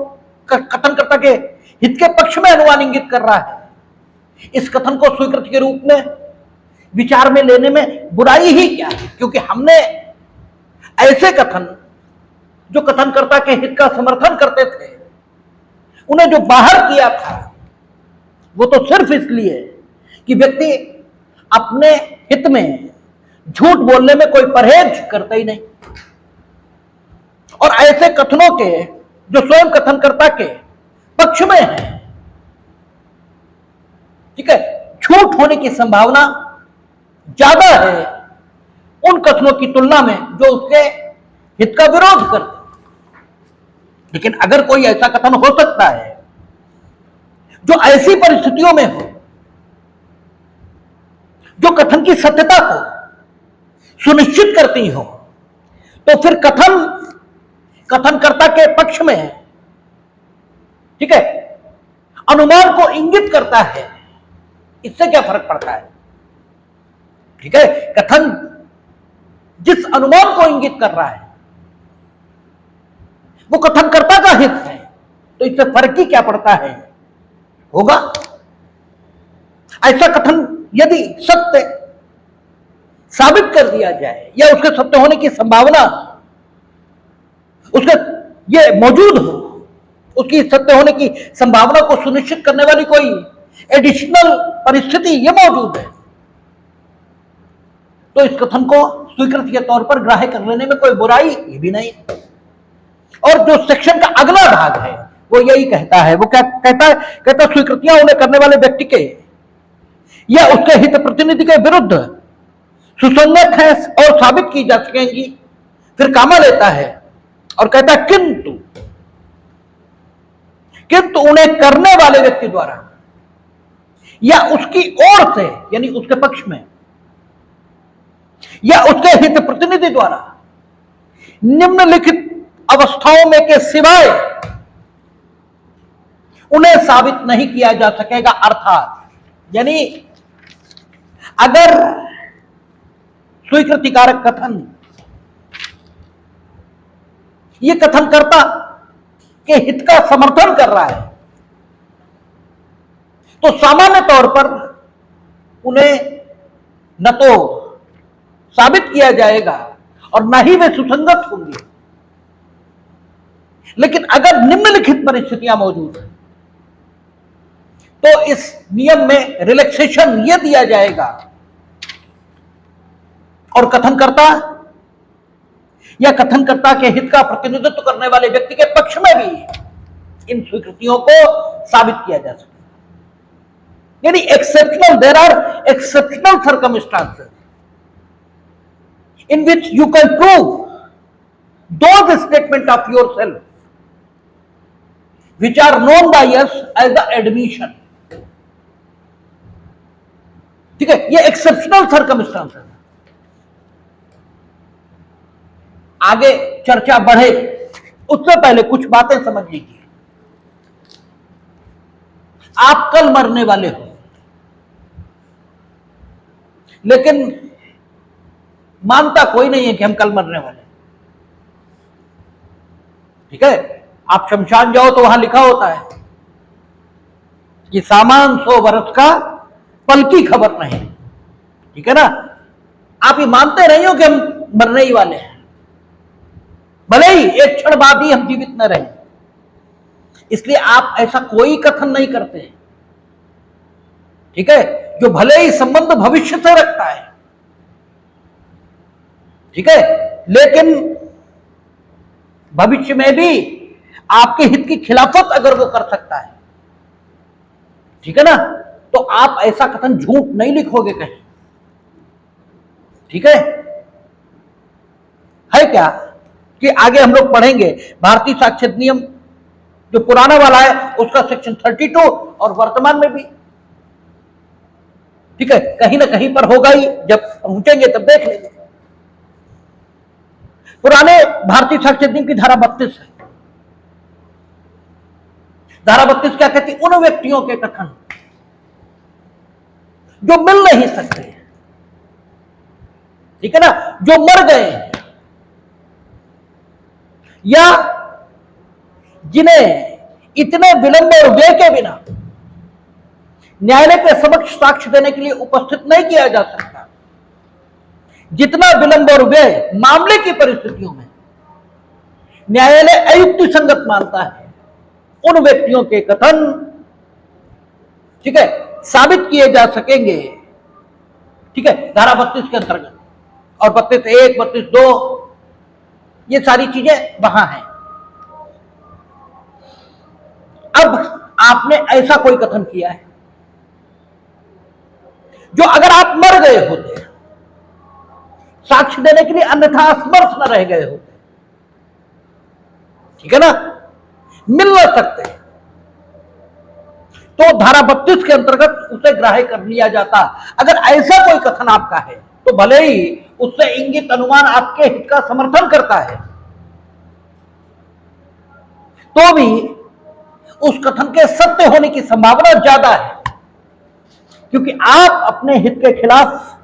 कथनकर्ता के हित के पक्ष में अनुमान इंगित कर रहा है, इस कथन को स्वीकृति के रूप में विचार में लेने में बुराई ही क्या है? क्योंकि हमने ऐसे कथन जो कथनकर्ता के हित का समर्थन करते थे उन्हें जो बाहर किया था वो तो सिर्फ इसलिए कि व्यक्ति अपने हित में झूठ बोलने में कोई परहेज करता ही नहीं। और ऐसे कथनों के जो स्वयं कथनकर्ता के पक्ष में है, ठीक है, झूठ होने की संभावना ज्यादा है उन कथनों की तुलना में जो उसके हित का विरोध करते। लेकिन अगर कोई ऐसा कथन हो सकता है जो ऐसी परिस्थितियों में हो, जो कथन की सत्यता को सुनिश्चित करती हो, तो फिर कथनकर्ता के पक्ष में है, ठीक है, अनुमान को इंगित करता है, इससे क्या फर्क पड़ता है? ठीक है, कथन जिस अनुमान को इंगित कर रहा है वो कथनकर्ता का हित है, तो इससे फर्क ही क्या पड़ता है? होगा। ऐसा कथन यदि सत्य साबित कर दिया जाए या उसके सत्य होने की संभावना उसके ये मौजूद हो, उसकी सत्य होने की संभावना को सुनिश्चित करने वाली कोई एडिशनल परिस्थिति ये मौजूद है, तो इस कथन को स्वीकृति के तौर पर ग्राह्य कर लेने में कोई बुराई ये भी नहीं। और जो सेक्शन का अगला भाग है वो यही कहता है, वो क्या कहता है? कहता स्वीकृतियां उन्हें करने वाले व्यक्ति के या उसके हित प्रतिनिधि के विरुद्ध सुसंगत है और साबित की जा सकेंगी। फिर कामा लेता है और कहता है किंतु उन्हें करने वाले व्यक्ति द्वारा या उसकी ओर से, यानी उसके पक्ष में, या उसके हित प्रतिनिधि द्वारा निम्नलिखित अवस्थाओं में के सिवाय उन्हें साबित नहीं किया जा सकेगा। अर्थात यानी अगर स्वीकृतिकारक कथन ये कथनकर्ता के हित का समर्थन कर रहा है, तो सामान्य तौर पर उन्हें न तो साबित किया जाएगा और न ही वे सुसंगत होंगे। लेकिन अगर निम्नलिखित परिस्थितियां मौजूद हैं तो इस नियम में रिलैक्सेशन यह दिया जाएगा और कथनकर्ता या कथनकर्ता के हित का प्रतिनिधित्व करने वाले व्यक्ति के पक्ष में भी इन स्वीकृतियों को साबित किया जा सके। यानी exceptional, there are exceptional circumstances in which you can prove those statements of yourself which are known by us as the admission। ठीक है, ये एक्सेप्शनल सर्कमस्टांसेस है। आगे चर्चा बढ़े उससे पहले कुछ बातें समझ लीजिए। आप कल मरने वाले हो, लेकिन मानता कोई नहीं है कि हम कल मरने वाले। ठीक है, आप शमशान जाओ तो वहां लिखा होता है कि सामान 100 वर्ष का, पल की खबर नहीं। ठीक है ना, आप ये मानते नहीं हो कि हम मरने ही वाले हैं, भले ही एक क्षण बाद ही हम जीवित न रहे, इसलिए आप ऐसा कोई कथन नहीं करते। ठीक है, जो भले ही संबंध भविष्य से रखता है, ठीक है, लेकिन भविष्य में भी आपके हित की खिलाफत अगर वो कर सकता है, ठीक है ना, तो आप ऐसा कथन झूठ नहीं लिखोगे कहीं। ठीक है क्या कि आगे हम लोग पढ़ेंगे भारतीय साक्ष्य अधिनियम जो पुराना वाला है उसका सेक्शन 32 और वर्तमान में भी, ठीक है, कहीं ना कहीं पर होगा ही, जब पहुंचेंगे तब देख लेंगे। पुराने भारतीय साक्ष्य अधिनियम की धारा 32 है। धारा 32 क्या कहती? उन व्यक्तियों के कथन जो मिल नहीं सकते, ठीक है ना, जो मर गए या जिन्हें इतने विलंब और व्यय के बिना न्यायालय के समक्ष साक्ष्य देने के लिए उपस्थित नहीं किया जा सकता, जितना विलंब और व्यय मामले की परिस्थितियों में न्यायालय अयुक्ति संगत मानता है, उन व्यक्तियों के कथन, ठीक है, साबित किए जा सकेंगे। ठीक है, धारा 32 के अंतर्गत। और 32(1), 32(2) ये सारी चीजें वहां हैं। अब आपने ऐसा कोई कथन किया है जो अगर आप मर गए होते, साक्ष्य देने के लिए अन्यथा असमर्थ न रह गए होते, ठीक है ना, मिल न सकते, तो धारा 32 के अंतर्गत उसे ग्राह्य कर लिया जाता। अगर ऐसा कोई कथन आपका है तो भले ही उससे इंगित अनुमान आपके हित का समर्थन करता है, तो भी उस कथन के सत्य होने की संभावना ज्यादा है, क्योंकि आप अपने हित के खिलाफ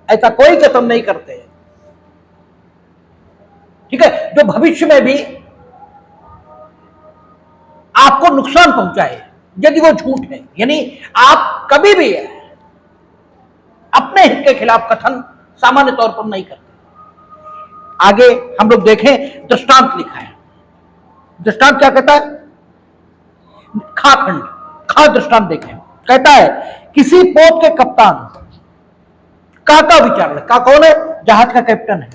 ऐसा कोई कथन नहीं करते, ठीक है, जो भविष्य में भी आपको नुकसान पहुंचाए यदि वो झूठ है। यानी आप कभी भी अपने हित के खिलाफ कथन सामान्य तौर पर नहीं करते। आगे हम लोग देखें, दृष्टांत लिखा है। दृष्टांत क्या कहता है? खाखंड, खा दृष्टांत देखें। कहता है किसी पोत के कप्तान काका विचारण, का कौन है? जहाज का कैप्टन है।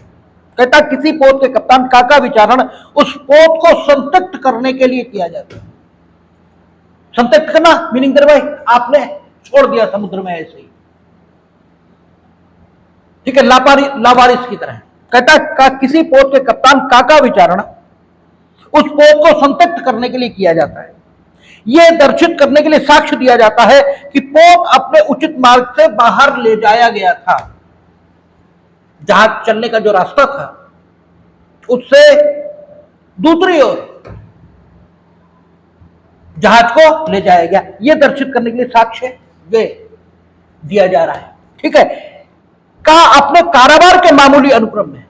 कहता है किसी पोत के कप्तान काका विचारण उस पोत को संतृप्त करने के लिए किया जाता है। संतृप्त करना मीनिंग दर भाई आपने छोड़ दिया समुद्र में ऐसे ही, ठीक है, लावारिस की तरह। कहता है किसी पोत के कप्तान काका विचारण उस पोत को संतृप्त करने के लिए किया जाता है। यह दर्शित करने के लिए साक्ष्य दिया जाता है कि पोत अपने उचित मार्ग से बाहर ले जाया गया था। जहाज चलने का जो रास्ता था उससे दूसरी ओर जहाज को ले जाया गया। यह दर्शित करने के लिए साक्ष्य दिया जा रहा है, ठीक है। कहा अपने कारोबार के मामूली अनुक्रम में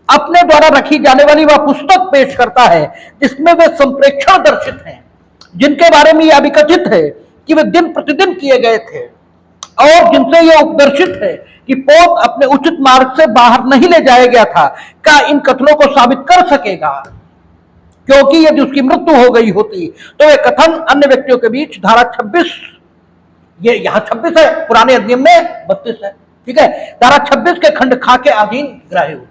अपने द्वारा रखी जाने वाली वह पुस्तक पेश करता है जिसमें वे संप्रेक्षण दर्शित हैं, जिनके बारे में यह अभिकथित है कि वे दिन प्रतिदिन किए गए थे और जिनसे यह उपदर्शित है कि पोत अपने उचित मार्ग से बाहर नहीं ले जाया गया था। क्या इन कथनों को साबित कर सकेगा? क्योंकि यदि उसकी मृत्यु हो गई होती तो वे कथन अन्य व्यक्तियों के बीच धारा 26, ये यहां 26 है, पुराने अधिनियम में 32 है, ठीक है, धारा 26 के खंड खा के अधीन ग्राह्य होते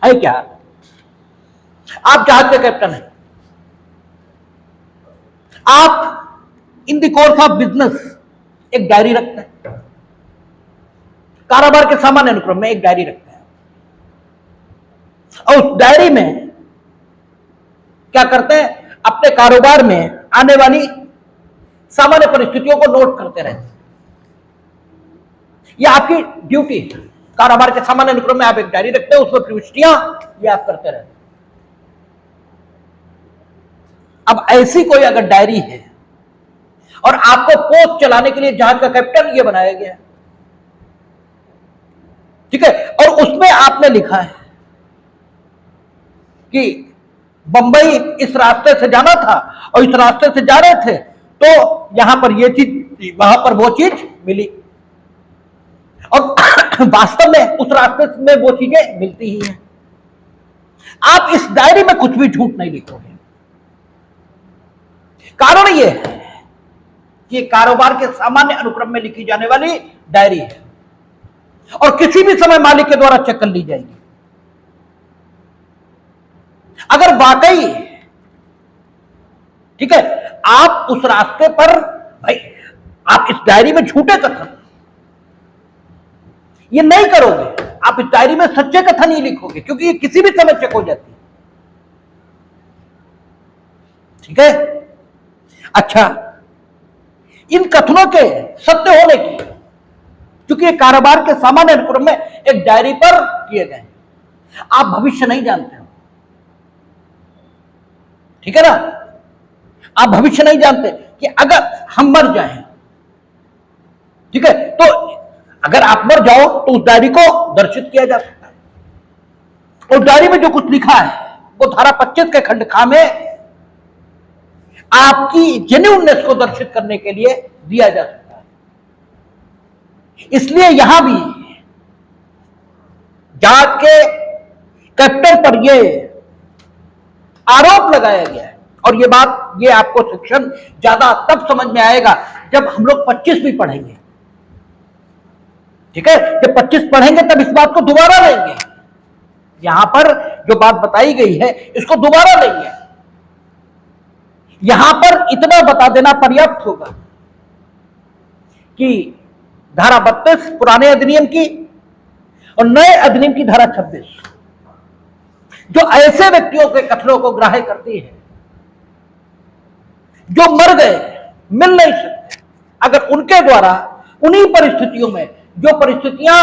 है। क्या आप जहाज के कैप्टन हैं, आप in the course of business एक डायरी रखते हैं, कारोबार के सामान्य अनुक्रम में एक डायरी रखते हैं, और उस डायरी में क्या करते हैं? अपने कारोबार में आने वाली सामान्य परिस्थितियों को नोट करते रहते हैं। यह आपकी ड्यूटी है। कारोबार के सामान्य अनुक्रम में आप एक डायरी रखते हैं, उसमें प्रविष्टियां ये आप करते रहते हैं। अब ऐसी कोई अगर डायरी है और आपको पोत चलाने के लिए जहाज का कैप्टन ये बनाया गया, ठीक है, और उसमें आपने लिखा है कि बंबई इस रास्ते से जाना था और इस रास्ते से जा रहे थे तो यहां पर ये चीज, वहां पर वो चीज मिली, और वास्तव में उस रास्ते में वो चीजें मिलती ही हैं। आप इस डायरी में कुछ भी झूठ नहीं लिखोगे। कारण ये है कि कारोबार के सामान्य अनुक्रम में लिखी जाने वाली डायरी है और किसी भी समय मालिक के द्वारा चेक कर ली जाएगी। अगर वाकई, ठीक है, आप उस रास्ते पर, भाई आप इस डायरी में झूठे कथन ये नहीं करोगे, आप इस डायरी में सच्चे कथन ही लिखोगे, क्योंकि ये किसी भी समय चेक हो जाती है, ठीक है। अच्छा, इन कथनों के सत्य होने की, क्योंकि ये कारोबार के सामान्य अनुक्रम में एक डायरी पर किए गए, आप भविष्य नहीं जानते हो, ठीक है ना, आप भविष्य नहीं जानते कि अगर हम मर जाएं, ठीक है, तो अगर आप मर जाओ तो उस डायरी को दर्शित किया जा सकता है। उस डायरी में जो कुछ लिखा है वो धारा 25 के खंड खा में आपकी जेन्युइननेस को दर्शित करने के लिए दिया जा सकता है। इसलिए यहां भी जहाज के कैप्टन पर यह आरोप लगाया गया है, और ये आपको सेक्शन ज्यादा तब समझ में आएगा जब हम लोग 25 भी पढ़ेंगे। ठीक है, जब 25 पढ़ेंगे तब इस बात को दोबारा लेंगे। यहां पर जो बात बताई गई है इसको दोबारा लेंगे। यहां पर इतना बता देना पर्याप्त होगा कि धारा 32 पुराने अधिनियम की और नए अधिनियम की धारा 26 जो ऐसे व्यक्तियों के कथनों को ग्राह्य करती है जो मर गए, मिल नहीं सकते, अगर उनके द्वारा उन्हीं परिस्थितियों में जो परिस्थितियां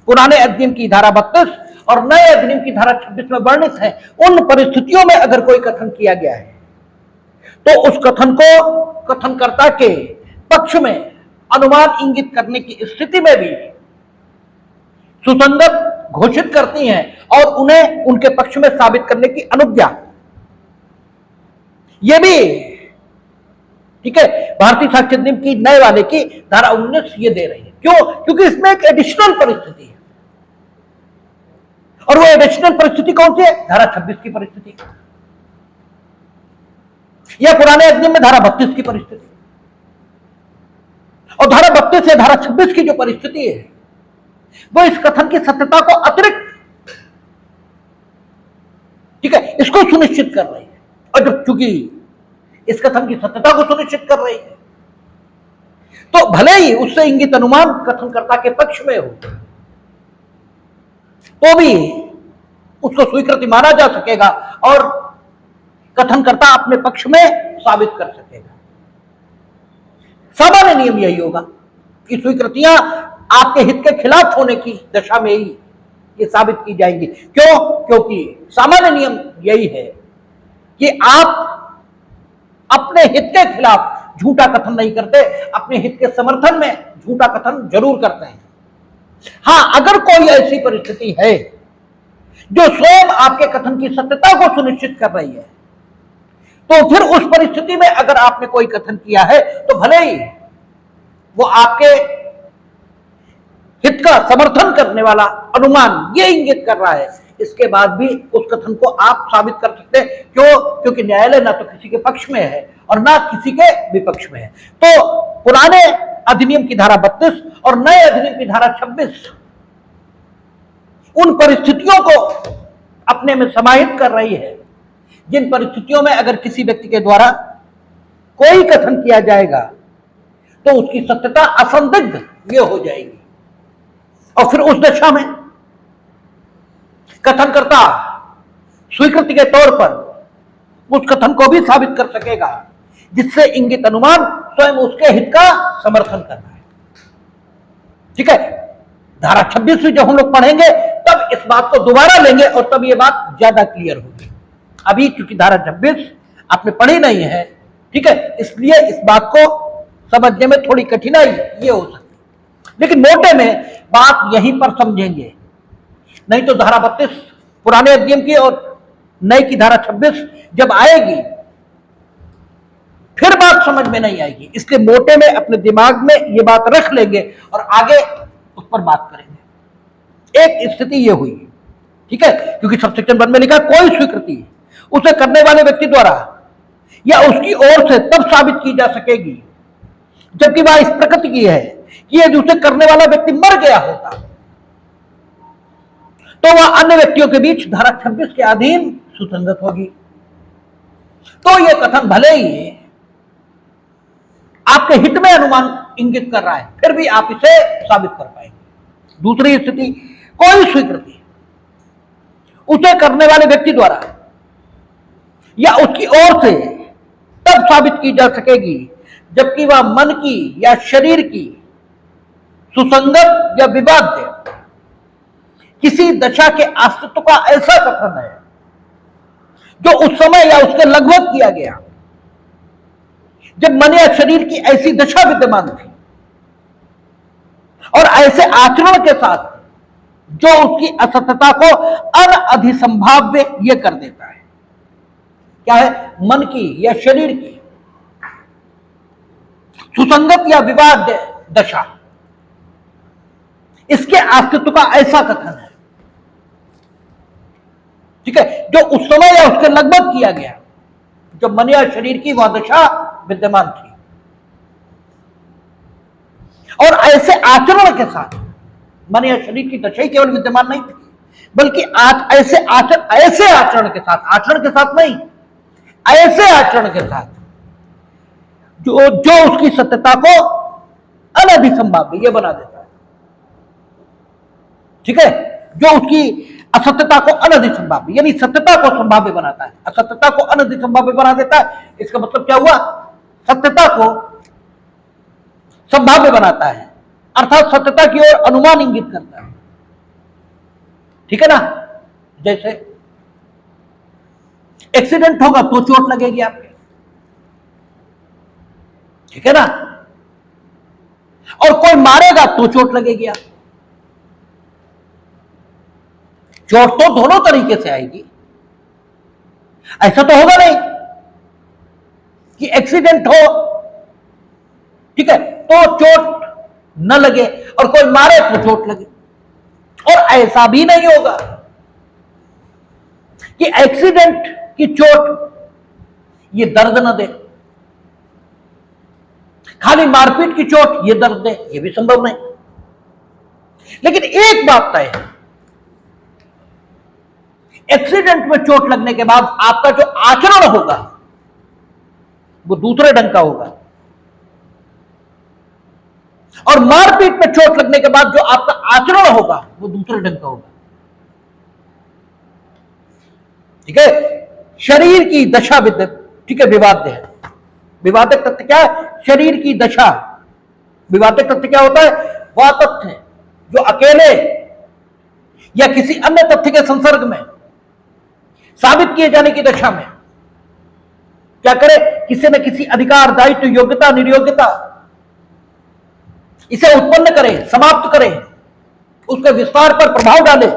पुराने अधिनियम की धारा 32 और नए अधिनियम की धारा 26 में वर्णित है, उन परिस्थितियों में अगर कोई कथन किया गया है तो उस कथन को कथनकर्ता के पक्ष में अनुमान इंगित करने की स्थिति में भी सुसंगत घोषित करती हैं और उन्हें उनके पक्ष में साबित करने की अनुज्ञा यह भी, ठीक है, भारतीय साक्ष्य अधिनियम की नए वाले की धारा 19 ये दे रही है। क्यों? क्योंकि इसमें एक एडिशनल परिस्थिति है और वो एडिशनल परिस्थिति कौन सी है? धारा 26 की परिस्थिति या पुराने अधिनियम में धारा 32 की परिस्थिति। और धारा 32 से धारा 26 की जो परिस्थिति है वो इस कथन की सत्यता को अतिरिक्त, ठीक है, इसको सुनिश्चित कर रही है। और जब चूंकि इस कथन की सत्यता को सुनिश्चित कर रही है तो भले ही उससे इंगित अनुमान कथनकर्ता के पक्ष में हो तो भी उसको स्वीकृति माना जा सकेगा और कथनकर्ता अपने पक्ष में साबित कर सकेगा। सामान्य नियम यही होगा कि स्वीकृतियां आपके हित के खिलाफ होने की दशा में ही ये साबित की जाएंगी। क्यों? क्योंकि सामान्य नियम यही है कि आप अपने हित के खिलाफ झूठा कथन नहीं करते, अपने हित के समर्थन में झूठा कथन जरूर करते हैं। हां, अगर कोई ऐसी परिस्थिति है जो स्वयं आपके कथन की सत्यता को सुनिश्चित कर रही है तो फिर उस परिस्थिति में अगर आपने कोई कथन किया है तो भले ही वो आपके हित का समर्थन करने वाला अनुमान ये इंगित कर रहा है, इसके बाद भी उस कथन को आप साबित कर सकते हैं। क्यों? क्योंकि न्यायालय ना तो किसी के पक्ष में है और ना किसी के विपक्ष में है। तो पुराने अधिनियम की धारा 32 और नए अधिनियम की धारा 26 उन परिस्थितियों को अपने में समाहित कर रही है जिन परिस्थितियों में अगर किसी व्यक्ति के द्वारा कोई कथन किया जाएगा तो उसकी सत्यता असंदिग्ध ये हो जाएगी और फिर उस दशा में कथनकर्ता स्वीकृति के तौर पर उस कथन को भी साबित कर सकेगा जिससे इंगित अनुमान स्वयं उसके हित का समर्थन कर रहा है। ठीक है, धारा 26 जब हम लोग पढ़ेंगे तब इस बात को दोबारा लेंगे और तब ये बात ज्यादा क्लियर होगी। अभी क्योंकि धारा 26 आपने पढ़ी नहीं है, ठीक है, इसलिए इस बात को समझने में थोड़ी कठिनाई ये हो सकती है, लेकिन मोटे में बात यहीं पर समझेंगे। नहीं तो धारा 32 पुराने अधिनियम की और नई की धारा 26 जब आएगी फिर बात समझ में नहीं आएगी। इसलिए मोटे में अपने दिमाग में ये बात रख लेंगे और आगे उस पर बात करेंगे। एक स्थिति ये हुई, ठीक है, क्योंकि सबसेक्शन 1 में लिखा कोई स्वीकृति उसे करने वाले व्यक्ति द्वारा या उसकी ओर से तब साबित की जा सकेगी जबकि वह इस प्रकृति की है कि यदि उसे करने वाला व्यक्ति मर गया होता तो वह अन्य व्यक्तियों के बीच धारा 26 के अधीन सुसंगत होगी। तो यह कथन भले ही आपके हित में अनुमान इंगित कर रहा है फिर भी आप इसे साबित कर पाएंगे। दूसरी स्थिति, कोई स्वीकृति उसे करने वाले व्यक्ति द्वारा या उसकी ओर से तब साबित की जा सकेगी जबकि वह मन की या शरीर की सुसंगत या विवाद्य किसी दशा के अस्तित्व का ऐसा कथन है जो उस समय या उसके लगभग किया गया जब मन या शरीर की ऐसी दशा विद्यमान थी और ऐसे आचरण के साथ जो उसकी असत्यता को अनअधिसंभाव्य यह कर देता है। क्या है? मन की या शरीर की सुसंगत या विवाद दशा, इसके अस्तित्व का ऐसा कथन है, ठीक है, जो उस समय या उसके लगभग किया गया जब मन या शरीर की वह दशा विद्यमान थी और ऐसे आचरण के साथ, माने यह शरीर की दशा ही केवल विद्यमान नहीं थी, बल्कि ऐसे आचरण के साथ नहीं, ऐसे आचरण के साथ जो उसकी सत्यता को अनधिसंभाव्य ये बना देता है। ठीक है, जो उसकी असत्यता को अनधिसंभाव्य यानी सत्यता को संभाव्य बनाता है, असत्यता को अनधिसंभाव्य बना देता है। इसका मतलब क्या हुआ? सत्यता को संभाव्य बनाता है, अर्थात सत्यता की ओर अनुमान इंगित करता है। ठीक है ना? जैसे एक्सीडेंट होगा तो चोट लगेगी आपके, ठीक है ना? और कोई मारेगा तो चोट लगेगी आप। चोट तो दोनों तरीके से आएगी। ऐसा तो होगा नहीं कि एक्सीडेंट हो, ठीक है, तो चोट न लगे और कोई मारे तो चोट लगे। और ऐसा भी नहीं होगा कि एक्सीडेंट की चोट ये दर्द न दे, खाली मारपीट की चोट ये दर्द दे, ये भी संभव नहीं। लेकिन एक बात तय है, एक्सीडेंट में चोट लगने के बाद आपका जो आचरण होगा वो दूसरे ढंग का होगा, और मारपीट में चोट लगने के बाद जो आपका आचरण होगा वो दूसरे ढंग का होगा। ठीक है, शरीर की दशा ठीक है विवाद्य है। विवादक तथ्य क्या है? शरीर की दशा। विवादक तथ्य क्या होता है? वह तथ्य जो अकेले या किसी अन्य तथ्य के संसर्ग में साबित किए जाने की दशा में क्या करे? किसी न किसी अधिकार, दायित्व, योग्यता, निर्योग्यता इसे उत्पन्न करे, समाप्त करे, उसके विस्तार पर प्रभाव डाले।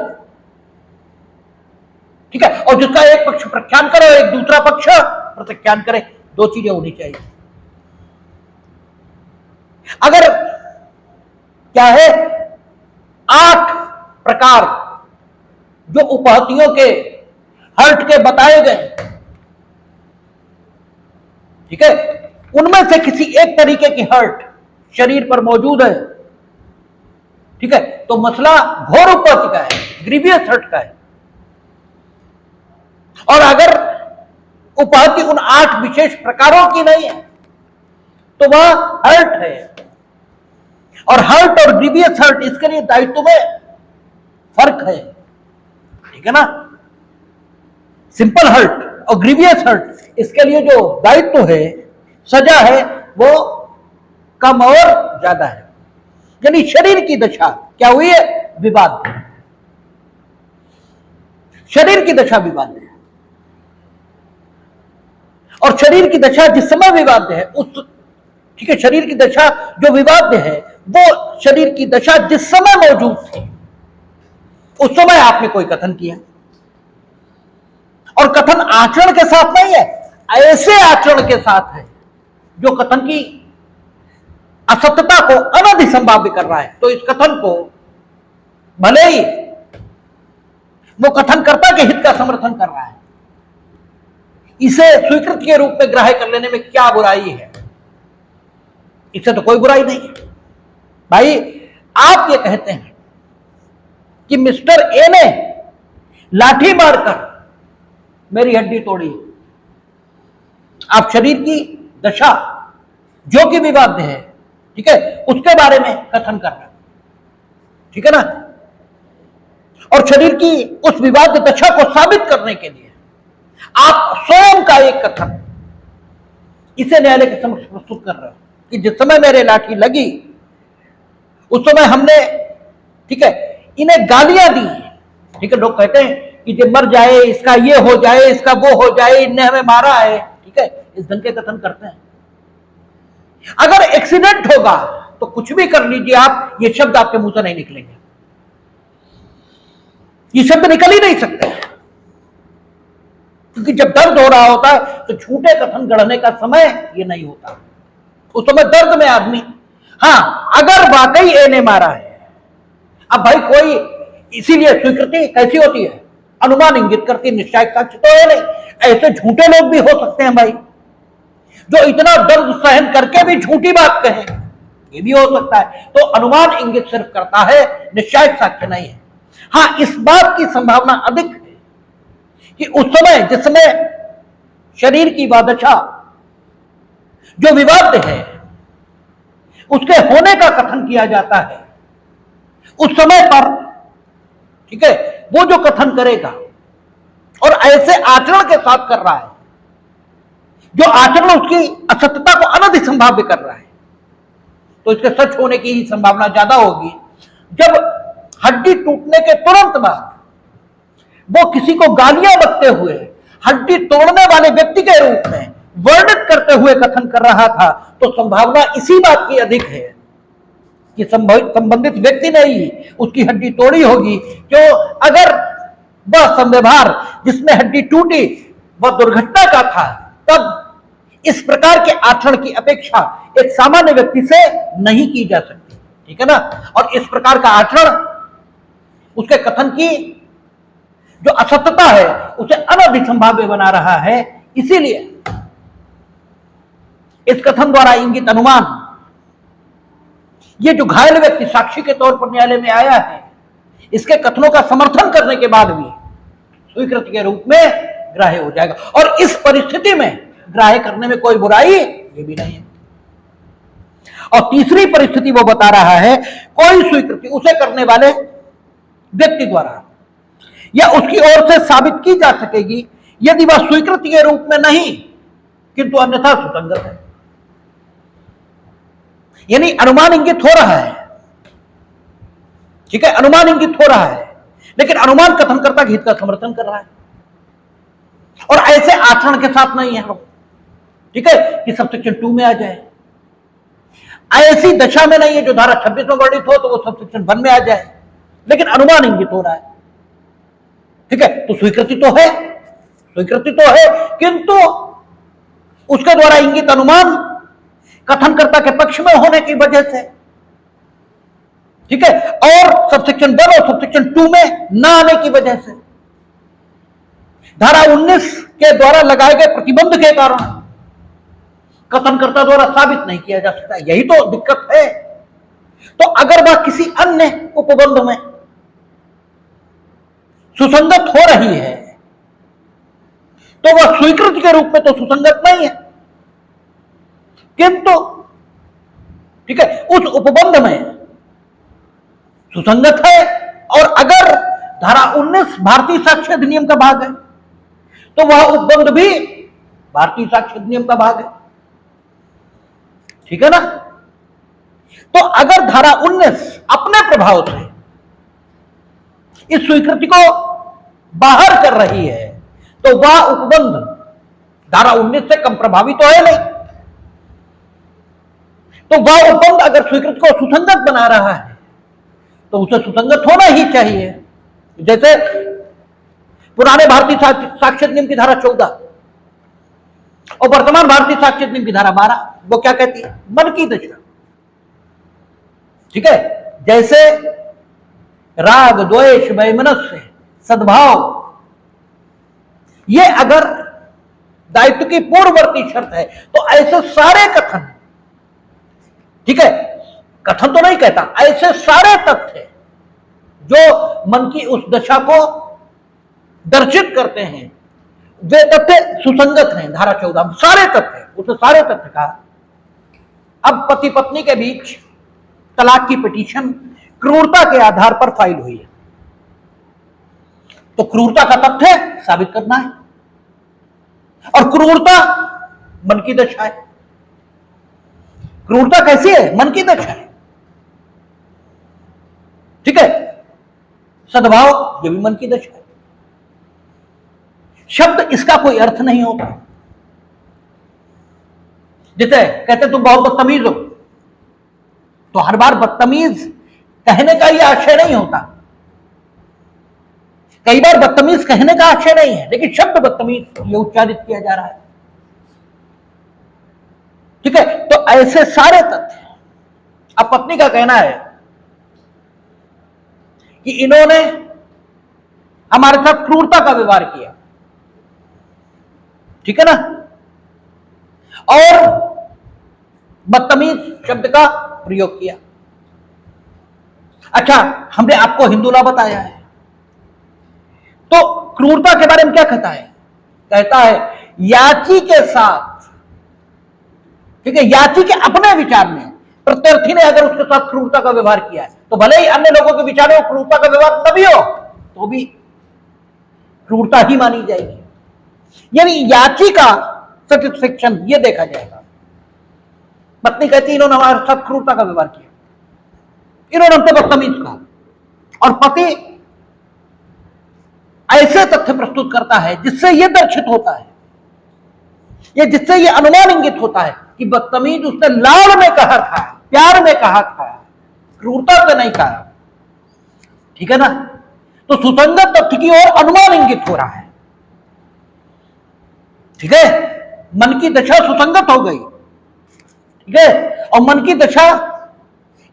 ठीक है, और जिसका एक पक्ष प्रख्यान करे और एक दूसरा पक्ष प्रत्याख्यान करे, दो चीजें होनी चाहिए। अगर क्या है 8 प्रकार जो उपहतियों के हर्ट के बताए गए, ठीक है, उनमें से किसी एक तरीके की हर्ट शरीर पर मौजूद है, ठीक है, तो मसला घोर उपहति का है, ग्रीवियस हर्ट का है। और अगर उपहति उन 8 विशेष प्रकारों की नहीं है तो वह हर्ट है। और हर्ट और ग्रीवियस हर्ट, इसके लिए दायित्व में फर्क है। ठीक है ना? सिंपल हर्ट और ग्रीवियस हर्ट, इसके लिए जो दायित्व है, सजा है, वो कम और ज्यादा है। यानी शरीर की दशा क्या हुई है? विवाद। शरीर की दशा विवाद है, और शरीर की दशा जिस समय विवाद्य है उस, ठीक है, शरीर की दशा जो विवाद्य है वो शरीर की दशा जिस समय मौजूद थी उस समय आपने कोई कथन किया, और कथन आचरण के साथ नहीं है, ऐसे आचरण के साथ है जो कथन की असत्यता को अनधिसंभाव्य कर रहा है। तो इस कथन को भले ही वो कथनकर्ता के हित का समर्थन कर रहा है, इसे स्वीकृत के रूप में ग्राह्य कर लेने में क्या बुराई है? इससे तो कोई बुराई नहीं है। भाई, आप ये कहते हैं कि मिस्टर ए ने लाठी मारकर मेरी हड्डी तोड़ी, आप शरीर की दशा जो कि विवाद्य है, ठीक है, उसके बारे में कथन कर रहे हैं। ठीक है ना? और शरीर की उस विवाद्य दशा को साबित करने के लिए आप स्वयं का एक कथन इसे न्यायालय के समक्ष प्रस्तुत कर रहे हो कि जिस समय मेरे लाठी लगी उस समय हमने, ठीक है, इन्हें गालियां दी। ठीक है, लोग कहते हैं कि जो मर जाए, इसका ये हो जाए, इसका वो हो जाए, इनने हमें मारा है, ठीक है, इस ढंग के कथन करते हैं। अगर एक्सीडेंट होगा तो कुछ भी कर लीजिए आप, ये शब्द आपके मुंह से नहीं निकलेंगे, ये शब्द निकल ही नहीं सकते, क्योंकि जब दर्द हो रहा होता है तो झूठे कथन गढ़ने का समय ये नहीं होता। उस समय दर्द में आदमी, हाँ, अगर वाकई ए ने मारा है, अब भाई कोई, इसीलिए स्वीकृति कैसी होती है? अनुमान इंगित करती, निश्चय साक्ष्य तो है नहीं। ऐसे झूठे लोग भी हो सकते हैं भाई, जो इतना दर्द सहन करके भी झूठी बात कहें, ये भी हो सकता है। तो अनुमान इंगित सिर्फ करता है, निश्चय साक्ष्य नहीं है। हाँ, इस बात की संभावना अधिक है कि उस समय जिसमें शरीर की बादशा जो विवाद है उसके होने का कथन किया जाता है, उस समय पर, ठीक है, वो जो कथन करेगा और ऐसे आचरण के साथ कर रहा है जो आचरण उसकी असत्यता को अनधि संभाव्य कर रहा है, तो इसके सच होने की ही संभावना ज्यादा होगी। जब हड्डी टूटने के तुरंत बाद वो किसी को गालियां बकते हुए हड्डी तोड़ने वाले व्यक्ति के रूप में वर्णित करते हुए कथन कर रहा था, तो संभावना इसी बात की अधिक है कि संबंधित व्यक्ति ने ही उसकी हड्डी तोड़ी होगी। क्यों? अगर वह संव्यवहार जिसमें हड्डी टूटी वह दुर्घटना का था, तब इस प्रकार के आचरण की अपेक्षा एक सामान्य व्यक्ति से नहीं की जा सकती, ठीक है ना। और इस प्रकार का आचरण उसके कथन की जो असत्यता है उसे अनधि संभाव्य बना रहा है। इसीलिए इस कथन द्वारा इंगित अनुमान, ये जो घायल व्यक्ति साक्षी के तौर पर न्यायालय में आया है, इसके कथनों का समर्थन करने के बाद भी स्वीकृति के रूप में ग्राह्य हो जाएगा। और इस परिस्थिति में ग्राह्य करने में कोई बुराई ये भी नहीं है। और तीसरी परिस्थिति वो बता रहा है, कोई स्वीकृति उसे करने वाले व्यक्ति द्वारा या उसकी ओर से साबित की जा सकेगी यदि वह स्वीकृति के रूप में नहीं किंतु अन्यथा सुसंगत है। यानी अनुमान इंगित हो रहा है, ठीक है, अनुमान इंगित हो रहा है, लेकिन अनुमान कथनकर्ता के हित का समर्थन कर रहा है और ऐसे आचरण के साथ नहीं है हम, ठीक है, कि सबसेक्शन 2 में आ जाए। ऐसी दशा में नहीं है जो धारा 26 में वर्णित हो तो वो सबसेक्शन 1 में आ जाए, लेकिन अनुमान इंगित हो रहा है, ठीक है। तो स्वीकृति तो है, स्वीकृति तो है, किंतु उसके द्वारा इंगित अनुमान कथनकर्ता के पक्ष में होने की वजह से, ठीक है, और सबसेक्शन 1 और सबसेक्शन 2 में न आने की वजह से, धारा 19 के द्वारा लगाए गए प्रतिबंध के कारण कथनकर्ता द्वारा साबित नहीं किया जा सकता। यही तो दिक्कत है। तो अगर वह किसी अन्य उपबंध में सुसंगत हो रही है तो वह स्वीकृति के रूप में तो सुसंगत नहीं है, किंतु, ठीक है, उस उपबंध में सुसंगत है। और अगर धारा 19 भारतीय साक्ष्य अधिनियम का भाग है तो वह उपबंध भी भारतीय साक्ष्य अधिनियम का भाग है, ठीक है ना। तो अगर धारा 19 अपने प्रभाव से इस स्वीकृति को बाहर कर रही है तो वह उपबंध धारा 19 से कम प्रभावी तो है नहीं। तो वह उपबंध अगर स्वीकृति को सुसंगत बना रहा है तो उसे सुसंगत होना ही चाहिए। जैसे पुराने भारतीय साक्ष्य अधिनियम की धारा 14 और वर्तमान भारतीय साक्ष्य अधिनियम की धारा 12, वो क्या कहती है? मन की दशा, ठीक है। जैसे राग, द्वेष, वैमनस्य, सद्भाव, ये अगर दायित्व की पूर्ववर्ती शर्त है तो ऐसे सारे कथन, ठीक है, कथन तो नहीं कहता, ऐसे सारे तथ्य जो मन की उस दशा को दर्शित करते हैं वे तथ्य सुसंगत हैं। धारा 14 सारे तथ्य, उसे सारे तथ्य कहा। अब पति पत्नी के बीच तलाक की पिटीशन क्रूरता के आधार पर फाइल हुई है, तो क्रूरता का तथ्य साबित करना है, और क्रूरता मन की दशा है। क्रूरता कैसी है? मन की दशा है, ठीक है। सद्भाव, ये भी मन की दशा है। शब्द इसका कोई अर्थ नहीं होता। जैसे कहते तुम बहुत बदतमीज हो, तो हर बार बदतमीज कहने का यह आशय नहीं होता। कई बार बदतमीज कहने का आशय नहीं है, लेकिन शब्द बदतमीज ये उच्चारित किया जा रहा है, ठीक है। तो ऐसे सारे तथ्य। अब पत्नी का कहना है कि इन्होंने हमारे साथ क्रूरता का व्यवहार किया, ठीक है ना, और बदतमीज शब्द का प्रयोग किया। अच्छा, हमने आपको हिंदू लॉ बताया है, तो क्रूरता के बारे में क्या कहता है? कहता है याची के साथ, ठीक है, याची के अपने विचार में प्रत्यर्थी ने अगर उसके साथ क्रूरता का व्यवहार किया है, तो भले ही अन्य लोगों के विचार में क्रूरता का व्यवहार तभी हो, तो भी क्रूरता ही मानी जाएगी। यानी याची का सेटिस्फेक्शन ये देखा जाएगा। पत्नी कहती है इन्होंने हमारे साथ क्रूरता का व्यवहार किया, इन्होंने हमसे बदतमीज कहा, और पति ऐसे तथ्य प्रस्तुत करता है जिससे यह दर्शित होता है, ये जिससे यह अनुमान इंगित होता है कि बदतमीज उसने लाड़ में कहा था, प्यार में कहा था, क्रूरता से नहीं कहा। ठीक है ना? तो सुसंगत तथ्य की ओर अनुमान इंगित हो रहा है। ठीक है, मन की दशा सुसंगत हो गई। ठीक है, और मन की दशा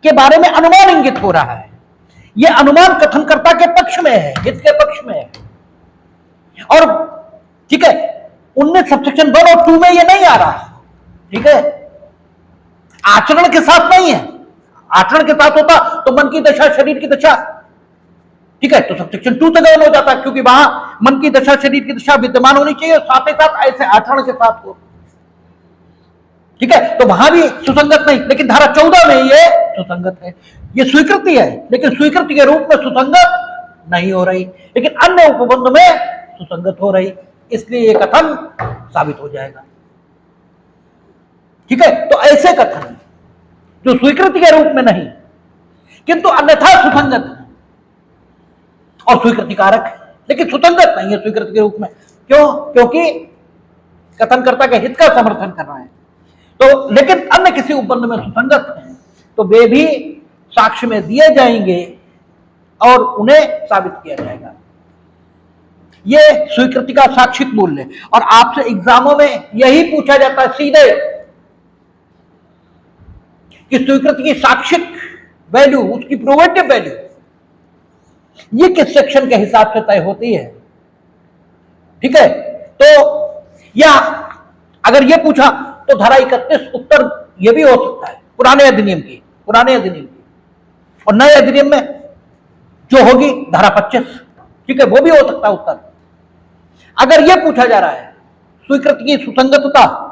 के बारे में अनुमान इंगित हो रहा है। यह अनुमान कथनकर्ता के पक्ष में है, हित के पक्ष में है। और ठीक है, 19 सबसेक्शन 1 और 2 में यह नहीं आ रहा। ठीक है, आचरण के साथ नहीं है। आचरण के साथ होता तो मन की दशा, शरीर की दशा, ठीक है, तो सबसेक्शन 2 से गौन हो जाता, क्योंकि वहां मन की दशा, शरीर की दशा विद्यमान होनी चाहिए, साथ ही साथ ऐसे आचरण के साथ हो। ठीक है, तो वहां भी सुसंगत नहीं, लेकिन धारा 14 में ये सुसंगत है। ये स्वीकृति है, लेकिन स्वीकृति के रूप में सुसंगत नहीं हो रही, लेकिन अन्य उपबंध में सुसंगत हो रही, इसलिए ये कथन साबित हो जाएगा। ठीक है, तो ऐसे कथन जो स्वीकृति के रूप में नहीं किंतु अन्यथा सुसंगत है और स्वीकृति कारक है, लेकिन सुसंगत नहीं है स्वीकृति के रूप में। क्यों? क्योंकि कथनकर्ता के हित का समर्थन कर रहा है। तो लेकिन अन्य किसी उपबंध में सुसंगत है, तो वे भी साक्ष्य में दिए जाएंगे और उन्हें साबित किया जाएगा। यह स्वीकृति का साक्षिक मूल्य। और आपसे एग्जामों में यही पूछा जाता है सीधे कि स्वीकृति की साक्षिक वैल्यू, उसकी प्रोवेटिव वैल्यू, ये किस सेक्शन के हिसाब से तय होती है। ठीक है, तो या अगर ये पूछा तो धारा 31 उत्तर ये भी हो सकता है पुराने अधिनियम की, और नए अधिनियम में जो होगी धारा 25, ठीक है, वो भी हो सकता है उत्तर। अगर ये पूछा जा रहा है स्वीकृति की सुसंगतता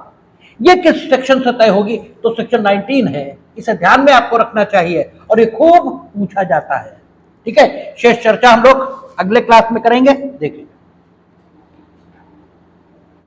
ये किस सेक्शन से तय होगी, तो सेक्शन 19 है। इसे ध्यान में आपको रखना चाहिए और ये खूब पूछा जाता है। ठीक है, शेष चर्चा हम लोग अगले क्लास में करेंगे। देखिए।